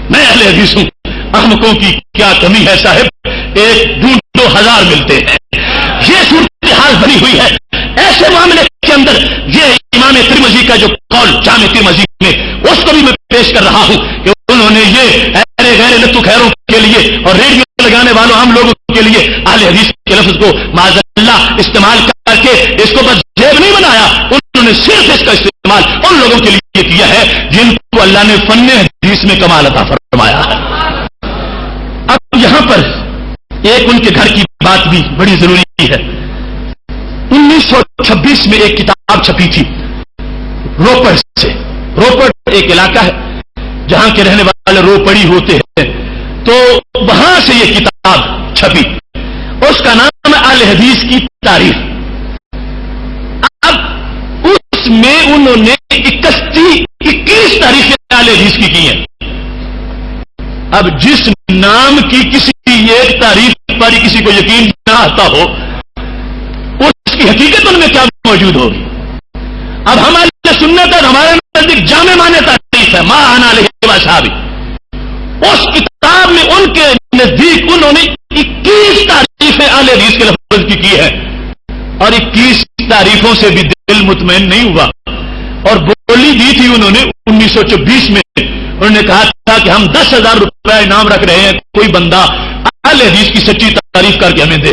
میں اہل حدیث ہوں۔ احمقوں کی کیا کمی ہے صاحب، ایک ڈھونڈو 1000 ملتے ہیں، یہ صورتحال بنی ہوئی ہے۔ ایسے معاملے کے اندر یہ امام ترمذی کا جو قول جامع ترمذی میں، اس کو بھی میں پیش کر رہا ہوں کہ انہوں نے یہ غیر لطو خیروں کے لیے اور ریڈیو لگانے والوں عام لوگوں کے لیے اہل حدیث کے لفظ کو معاذ اللہ استعمال کر کے اس کو بس جیب نہیں بنایا، انہوں نے صرف اس کا استعمال ان لوگوں کے لیے کیا ہے جن کو اللہ نے فن حدیث میں کمال عطا فرمایا ہے۔ اب یہاں پر ایک ان کے گھر کی بات بھی بڑی ضروری ہے۔ 1926 میں ایک کتاب چھپی تھی روپڑ سے، روپڑ ایک علاقہ ہے جہاں کے رہنے والے روپڑی ہوتے ہیں، تو وہاں سے یہ کتاب چھپی، اس کا نام ہے اہل حدیث کی تاریخ۔ اب اس میں انہوں نے 21 تاریخیں اہل حدیث کی ہیں۔ اب جس نام کی کسی ایک تاریخ پر کسی کو یقین نہ آتا ہو، اس کی حقیقت ان میں کیا موجود ہوگی؟ اب ہمارے سنت اور ہمارے نزدیک جامع معنی تاریخ ہے، ما انا علیہ واصحابی، اس کتاب میں ان کے نزدیک انہوں نے 21 تعریفیں اہل حدیث کے لفظ کی ہے، اور 21 تعریفوں سے بھی دل مطمئن نہیں ہوا، اور بولی دی تھی انہوں نے 1924 میں، انہوں نے کہا تھا کہ ہم 10,000 روپے انعام رکھ رہے ہیں، کوئی بندہ اہل حدیث کی سچی تعریف کر کے ہمیں دے۔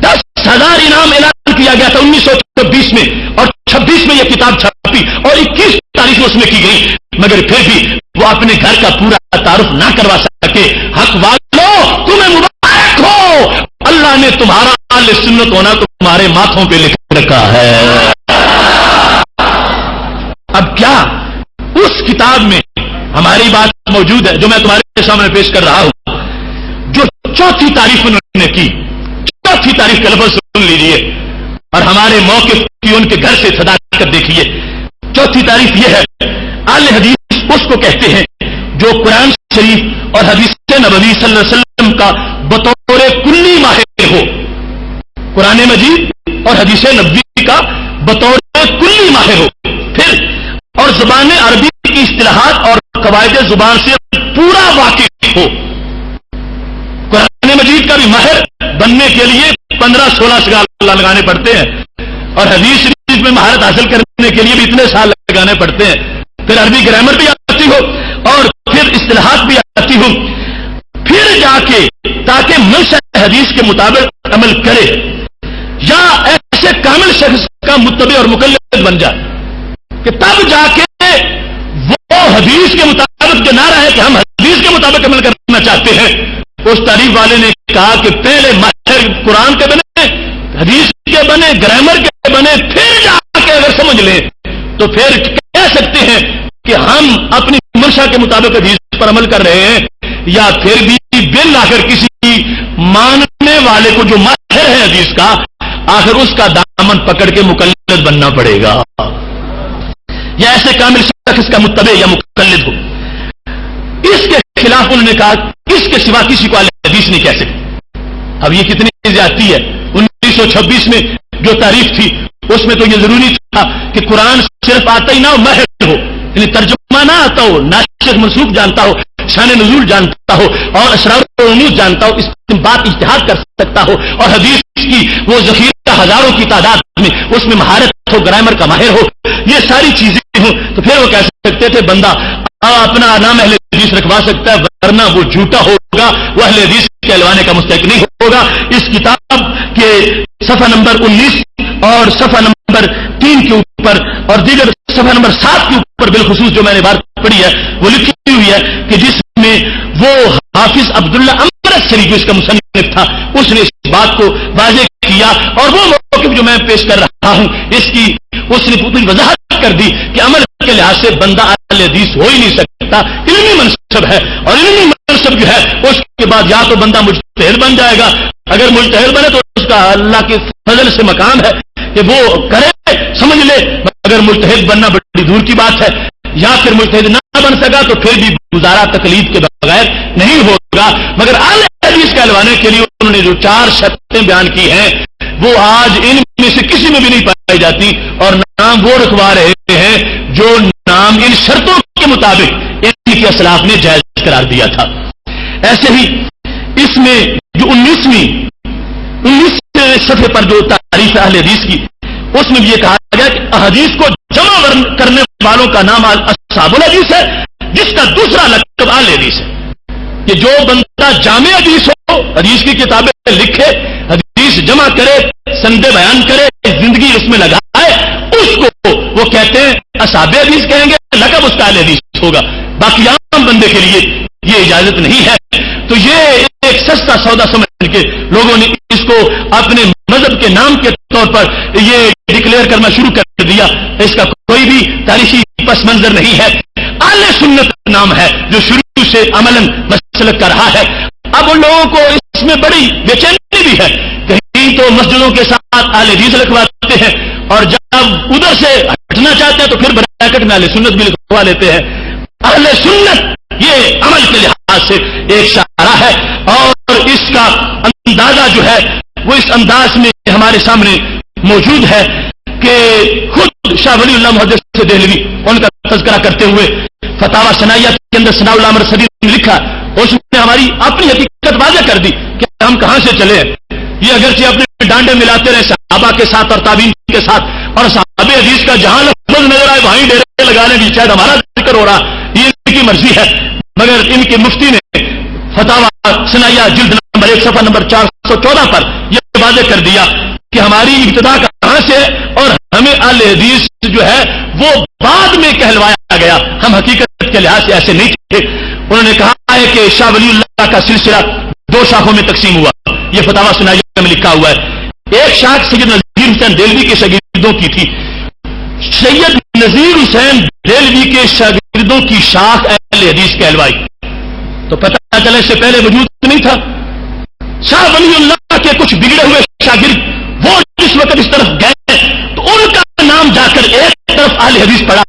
10,000 انعام اعلان کیا گیا تھا 1924 میں، اور 26 میں یہ کتاب چھپی اور 21 تاریخ اس میں کی گئی، مگر پھر بھی وہ اپنے گھر کا پورا تعارف نہ کروا سکے۔ حق والو تمہیں مبارک ہو، اللہ نے تمہارا اہل سنت ہونا تمہارے ماتھوں پہ لکھ رکھا ہے۔ اب کیا اس کتاب میں ہماری بات موجود ہے جو میں تمہارے سامنے پیش کر رہا ہوں، جو چوتھی تعریف انہوں نے کی، چوتھی تعریف کا لفظ سن لیجئے اور ہمارے موقف کی ان کے گھر سے صداقت دیکھیے۔ چوتھی تعریف یہ ہے، اہل حدیث اس کو کہتے ہیں جو قرآن شریف اور حدیث نبوی صلی اللہ علیہ وسلم کا بطور کلی ماہر ہو، قرآن مجید اور حدیث نبوی کا بطور کلی ماہر ہو، پھر اور زبان عربی کی اصطلاحات اور قواعد زبان سے پورا واقف ہو۔ قرآن مجید کا بھی ماہر بننے کے لیے 15-16 سال لگانے پڑتے ہیں، اور حدیث شریف میں مہارت حاصل کرنے کے لیے بھی اتنے سال لگانے پڑتے ہیں، پھر عربی گرامر بھی آتی ہو اور پھر اصطلاحات بھی آتی ہو، پھر جا کے تاکہ منشأ حدیث کے مطابق عمل کرے یا ایسے کامل شخص کا متبع اور مقلد بن جائے کہ تب جا کے وہ حدیث کے مطابق جو نہ رہے کہ ہم حدیث کے مطابق عمل کرنا چاہتے ہیں۔ اس تعریف والے نے کہا کہ پہلے ماہر قرآن کے بنے، حدیث کے بنے، گرامر کے بنے، پھر جا کے اگر سمجھ لیں تو پھر کہہ سکتے ہیں کہ ہم اپنی منشا کے مطابق حدیث پر عمل کر رہے ہیں، یا پھر بھی بالآخر کسی ماننے والے کو جو ماہر ہے حدیث کا، آخر اس کا دامن پکڑ کے مقلد بننا پڑے گا، یا ایسے کامل شخص کا متبع یا مقلد ہو۔ اس کے خلاف انہوں نے کہا اس کے سوا کسی کو اہل حدیث نہیں کہہ سکتے۔ اب یہ کتنی زیادتی ہے، 1926 میں جو تعریف تھی اس میں تو یہ ضروری تھا کہ قرآن صرف آتا ہی نہ ہو، ماہر ہو، یعنی ترجمہ نہ آتا ہو، ناسخ منسوخ جانتا ہو، شان نزول جانتا ہو اور اسرار و رموز جانتا ہو، استنباط اجتہاد کر سکتا ہو اور حدیث کی وہ ذخیرہ ہزاروں کی تعداد میں اس میں مہارت ہو، گرامر کا ماہر ہو، یہ ساری چیزیں ہوں، تو پھر وہ کہہ سکتے تھے بندہ اپنا نام اہل حدیث رکھوا سکتا ہے، ورنہ وہ جھوٹا ہوگا، وہ اہل حدیث کہلوانے کا مستحق نہیں ہوگا۔ اس کتاب کے صفحہ نمبر 19 اور صفحہ نمبر 3 کے اوپر اور دیگر صفحہ نمبر 7 کے اوپر بالخصوص جو میں نے بات پڑھی ہے وہ لکھی ہوئی ہے کہ جس میں وہ حافظ عبداللہ امرتسری جو اس کا مصنف تھا اس نے اس بات کو واضح کیا، اور وہ موقف جو میں پیش کر رہا ہوں اس کی اس نے پوری وضاحت کر دی کہ عمل کے لحاظ سے بندہ اہل حدیث ہو ہی نہیں سکتا، علمی منصب ہے، اور علمی منصب جو ہے اس کے بعد یا تو بندہ مجتہد بن جائے گا، اگر مجتہد بنے تو اس کا اللہ کے فضل سے مقام ہے کہ وہ کرے سمجھ لے، اگر مجتہد بننا بڑی دور کی بات ہے، یا پھر مجتہد نہ بن سکا تو پھر بھی گزارا تقلید کے بغیر نہیں ہوگا۔ مگر اہل حدیث کہلوانے کے لیے انہوں نے جو 4 شرطیں بیان کی ہیں وہ آج ان میں سے کسی میں بھی نہیں پائی جاتی، اور نام وہ رکھوا رہے ہیں جو نام ان شرطوں کے مطابق ان کے اسلاف نے جائز قرار دیا تھا۔ ایسے ہی اس میں جو 19 صفحے پر جو تعریف اہل حدیث کی اس میں بھی یہ کہا گیا کہ حدیث کو جمع کرنے والوں کا نام اصحاب الحدیث ہے، جس کا دوسرا لقب اہل حدیث ہے، کہ جو بندہ جامع حدیث ہو، حدیث کی کتابیں لکھے، حدیث جمع کرے، سند بیان کرے، زندگی اس میں لگائے، اس کو وہ کہتے ہیں اصحاب حدیث کہیں گے، لقب اس کا اہل حدیث ہوگا۔ باقی عام بندے کے لیے یہ اجازت نہیں ہے۔ تو یہ ایک سستا سودا سمجھ کے لوگوں نے اس کو اپنے مذہب کے نام کے طور پر یہ ڈکلیئر کرنا شروع کر دیا، اس کا کوئی بھی تاریخی پس منظر نہیں ہے۔ اہل سنت نام ہے جو شروع سے عملاً مسلک کا رہا ہے۔ اب ان لوگوں کو اس میں بڑی بے چینی بھی ہے، کہیں تو مسجدوں کے ساتھ اہل حدیث لکھواتے ہیں، اور جب ادھر سے ہٹنا چاہتے ہیں تو پھر بریکٹ میں اہل سنت بھی لکھوا لیتے ہیں۔ اہل سنت یہ عمل کے لحاظ سے ایک شعرہ ہے، اور اس کا اندازہ جو ہے وہ اس انداز میں ہمارے سامنے موجود ہے کہ خود شاہ ولی اللہ محدث دہلوی ان کا تذکرہ کرتے ہوئے فتاوی ثنائیہ کے اندر ثناء اللہ مرصدی نے لکھا، اس نے ہماری اپنی حقیقت واضح کر دی کہ ہم کہاں سے چلے ہیں۔ یہ اگرچہ اپنے ڈانڈے ملاتے رہے صحابہ کے ساتھ اور تابعین کے ساتھ، اور صحابہ حدیث کا جہاں لفظ نظر آئے وہیں ڈیرے لگا لیں کہ شاید ہمارا ذکر ہو رہا، یہ ان کی مرضی ہے، مگر ان کے مفتی نے فتاوی ثنائیہ جلد نمبر 1 صفحہ نمبر 414 پر یہ واضح کر دیا کہ ہماری ابتدا کہاں سے ہے، اور ہمیں اہل حدیث جو ہے وہ بعد میں کہلوایا گیا، ہم حقیقت کے لحاظ سے ایسے نہیں تھے۔ انہوں نے کہا ہے کہ شاہ ولی اللہ کا سلسلہ 2 شاخوں میں تقسیم ہوا، یہ فتاوی ثنائیہ میں لکھا ہوا ہے۔ ایک شاخ سید نذیر حسین دہلوی کے شاگردوں کی تھی، سید نذیر حسین دہلوی کے شاگردوں کی شاخ اہل حدیث کہلوائی، تو پتہ چلا اس سے پہلے وجود نہیں تھا۔ شاہ ولی اللہ کے کچھ بگڑے ہوئے شاگرد وہ جس وقت اس طرف گئے تو ان کا نام جا کر ایک طرف اہل حدیث پڑا،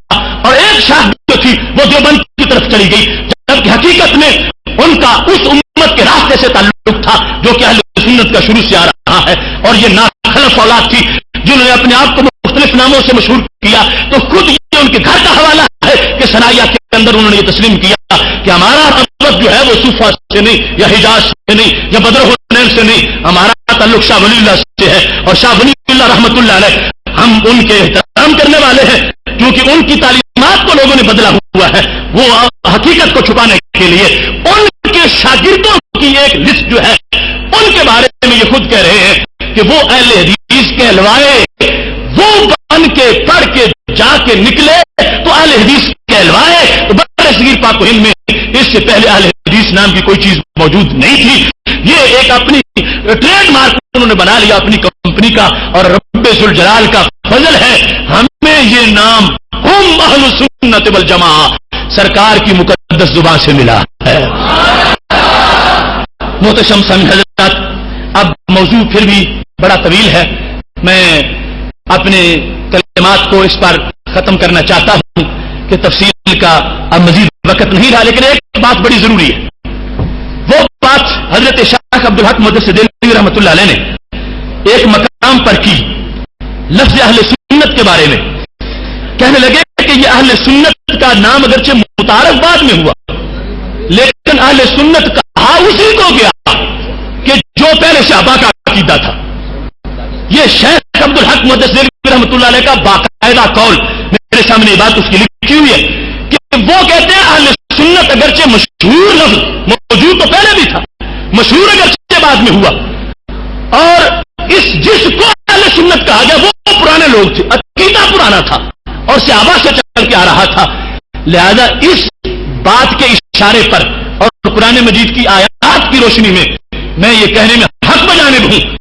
اور ایک شاخ جو تھی وہ دیوبند کی طرف چلی گئی، جبکہ حقیقت میں ان کا اس امت کے راستے سے تعلق تھا جو کہ اہل سنت کا شروع سے آ رہا ہے، اور یہ ناخلف اولاد تھی جنہوں نے اپنے آپ کو مختلف ناموں سے مشہور کیا۔ تو خود یہ ان کے گھر کا حوالہ ہے کہ ثنائیہ کے اندر انہوں نے یہ تسلیم کیا کہ ہمارا ربط جو ہے وہ صوفہ سے نہیں، یا حجاز سے نہیں، یا بدر حنین سے نہیں، ہمارا تعلق شاہ ولی اللہ سے ہے، اور شاہ ولی اللہ رحمۃ اللہ علیہ ہم ان کے احترام کرنے والے ہیں، کیونکہ ان کی تعلیمات کو لوگوں نے بدلا ہوا ہے، وہ حقیقت کو چھپانے کے لیے ان کے شاگردوں کی ایک لسٹ جو ہے ان کے بارے میں یہ خود کہہ رہے ہیں کہ وہ اہل حدیث کہلوائے، وہ بن کے پڑھ کے جا کے نکلے تو اہل حدیث کہلوائے۔ تو بر صغیر پاک و ہند میں اس سے پہلے اہل حدیث نام کی کوئی چیز موجود نہیں تھی، یہ ایک اپنی ٹریڈ مارک انہوں نے بنا لیا اپنی کمپنی کا، اور رب ذوالجلال کا فضل ہے ہمیں یہ نام ہم اہل سنت والجماعہ سرکار کی مقدس زبان سے ملا ہے۔ محتشم سامعین حضرات، اب موضوع پھر بھی بڑا طویل ہے، میں اپنے کلمات کو اس پر ختم کرنا چاہتا ہوں کہ تفصیل کا اب مزید وقت نہیں رہا، لیکن ایک بات بڑی ضروری ہے، وہ بات حضرت شیخ عبدالحق محدث دہلوی رحمۃ اللہ علیہ نے ایک مقام پر کی، لفظ اہل سنت کے بارے میں کہنے لگے کہ یہ اہل سنت کا نام اگرچہ متعارف بعد میں ہوا، لیکن اہل سنت کہا اسی کو گیا کہ جو پہلے صحابہ کا عقیدہ تھا. یہ شیخ عبدالحق محدث دہلوی رحمۃ اللہ علیہ کا باقاعدہ قول، میرے سامنے یہ بات اس کی لکھی ہوئی ہے کہ وہ کہتے ہیں اہل سنت اگرچہ مشہور لفظ موجود تو پہلے بھی تھا، مشہور اگرچہ بعد میں ہوا، اور جس کو اہل سنت کہا گیا وہ پرانے لوگ تھے، عقیدہ پرانا تھا اور صحابہ سے چل کے آ رہا تھا. لہذا اس بات کے اشارے پر اور قرآن مجید کی آیات کی روشنی میں یہ کہنے میں حق بجانب ہوں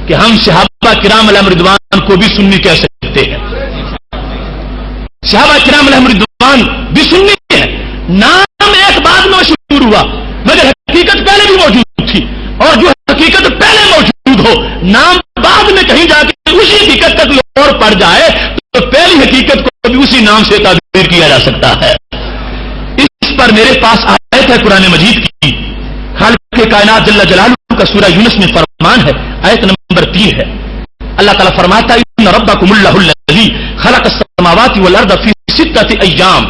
کہ ہم صحابہ کرام علیہم رضوان کو بھی سنی کہہ سکتے ہیں. صحابہ کرام علیہم رضوان بھی سنی ہے. نام ایک بعد میں مشہور ہوا مگر حقیقت پہلے بھی موجود تھی، اور جو حقیقت پہلے موجود ہو نام بعد میں کہیں جا کے اسی حقیقت تک لوڑ پڑ جائے تو پہلی حقیقت کو بھی اسی نام سے تعبیر کیا جا سکتا ہے. اس پر میرے پاس آیت ہے قرآن مجید کی، خالق کائنات جل جلالہ کا سورہ یونس میں فرمان ہے، آیت نمبر 3 ہے. اللہ تعالیٰ فرماتا ہے ان ربکم اللہ الذی خلق السماوات والارض فی 6 ایام.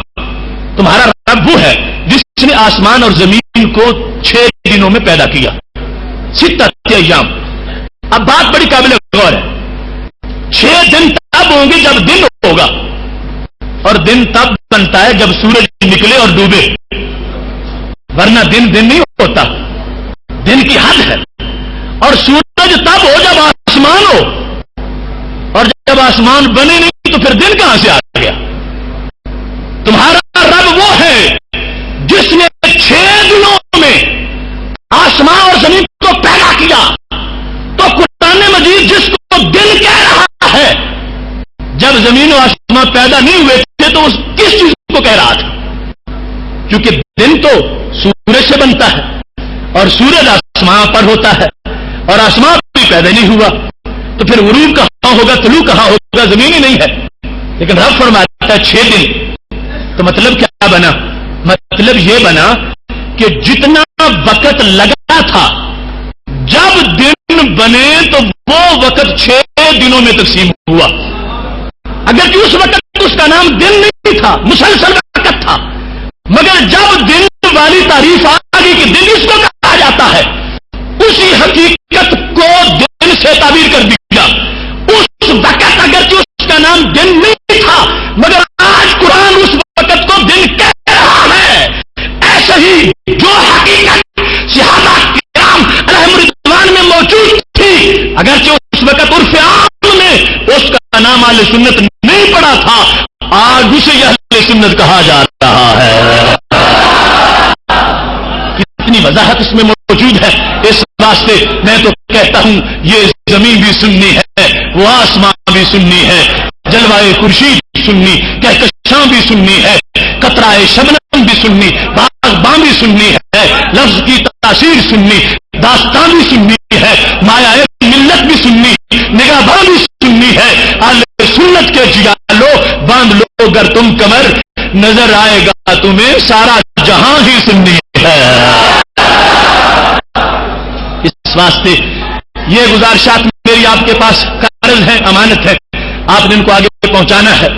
تمہارا رب وہ ہے جس نے آسمان اور زمین کو 6 دنوں میں پیدا کیا. 6 ایام. اب بات بڑی قابل غور ہے. 6 دن تب ہوں گے جب دن ہوگا، اور دن تب بنتا ہے جب سورج نکلے اور ڈوبے، ورنہ دن نہیں ہوتا، دن کی حد ہے. اور سورج تب ہو جب آسمان ہو، اور جب آسمان بنے نہیں تو پھر دن کہاں سے آ گیا. تمہارا رب وہ ہے جس نے 6 دنوں میں آسمان اور زمین کو پیدا کیا. تو قرآن مجید جس کو دن کہہ رہا ہے، جب زمین و آسمان پیدا نہیں ہوئے تھے تو کس چیز کو کہہ رہا تھا؟ کیونکہ دن تو سورج سے بنتا ہے اور سورج آسمان پر ہوتا ہے، اور آسمان بھی پیدا نہیں ہوا تو پھر غروب کہاں ہوگا، طلوع کہاں ہوگا، زمین ہی نہیں ہے. لیکن رب فرماتا ہے 6 دن. تو مطلب کیا بنا؟ مطلب یہ بنا کہ جتنا وقت لگا تھا جب دن بنے تو وہ وقت 6 دنوں میں تقسیم ہوا. اگر کہ اس وقت اس کا نام دن نہیں تھا، مسلسل وقت تھا، مگر جب دن والی تعریف آ گئی کہ دن اس کو کہا جاتا ہے، اسی حقیقت کو دن سے تعبیر کر دیا. اس وقت اگر کہ اس کا نام دن نہیں تھا، مگر آج قرآن اس وقت کو دن کہہ رہا ہے. ایسے ہی جو حقیقت صحابہ کرام علیہم رضوان میں موجود تھی، اگرچہ اس وقت عرف عام میں اس کا نام اہل سنت نہیں پڑا تھا، آج اسے اہل سنت کہا جا رہا ہے. کتنی وضاحت اس میں موجود ہے. اس واسطے میں تو کہتا ہوں یہ زمین بھی سنی ہے، وہ آسمان بھی سنی ہے، جلوائے خورشید سنی، کہکشاں بھی سنی ہے، قطرائے شبنم بھی سنی، باغباں بھی سنی ہے، لفظ کی تاثیر سنی، داستان بھی سنی ہے، مایا ملت بھی سنی، نگاہباں بھی سنی ہے. اہل سنت کے جگالو باندھ لو گر تم کمر، نظر آئے گا تمہیں سارا جہاں ہی سنی ہے. اس واسطے یہ گزارشات میری آپ کے پاس قرض ہے، امانت ہے، آپ نے ان کو آگے پہنچانا ہے.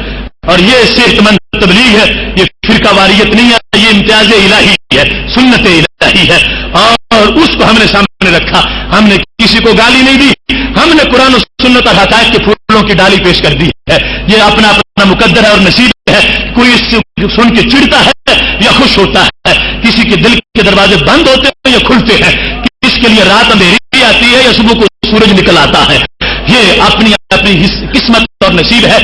اور یہ صحت مند تبلیغ ہے، یہ فرقہ واریت نہیں ہے، یہ امتیاز الہی ہے، سنت الہی ہے، اور اس کو ہم نے سامنے رکھا. ہم نے کسی کو گالی نہیں دی، ہم نے قرآن و سنت اور حقائق کے پھولوں کی ڈالی پیش کر دی ہے. یہ اپنا اپنا مقدر ہے اور نصیب ہے. کوئی اس سے سن کے چڑھتا ہے یا خوش ہوتا ہے، کسی کے دل کے دروازے بند ہوتے ہیں یا کھلتے ہیں، کس کے لیے رات اندھیری آتی ہے یا صبح کو سورج نکل آتا ہے. یہ اپنی اپنی قسمت اور نصیب ہے.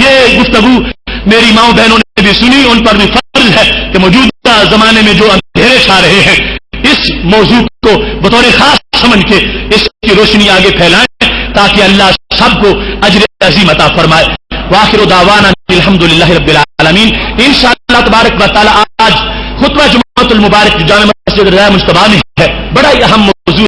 یہ گفتگو میری ماؤں بہنوں نے بھی سنی، ان پر بھی فرض ہے کہ موجودہ زمانے میں جو اندھیرے چھا رہے ہیں اس موضوع کو بطور خاص سمجھ کے اس کی روشنی آگے پھیلائیں تاکہ اللہ سب کو اجر عظیم عطا فرمائے. وآخر دعوانا الحمدللہ رب العالمین. انشاءاللہ تبارک و تعالی آج خطبہ جمعۃ المبارک جامع مسجد رضا مجتبیٰ میں ہے، بڑا ہی اہم موضوع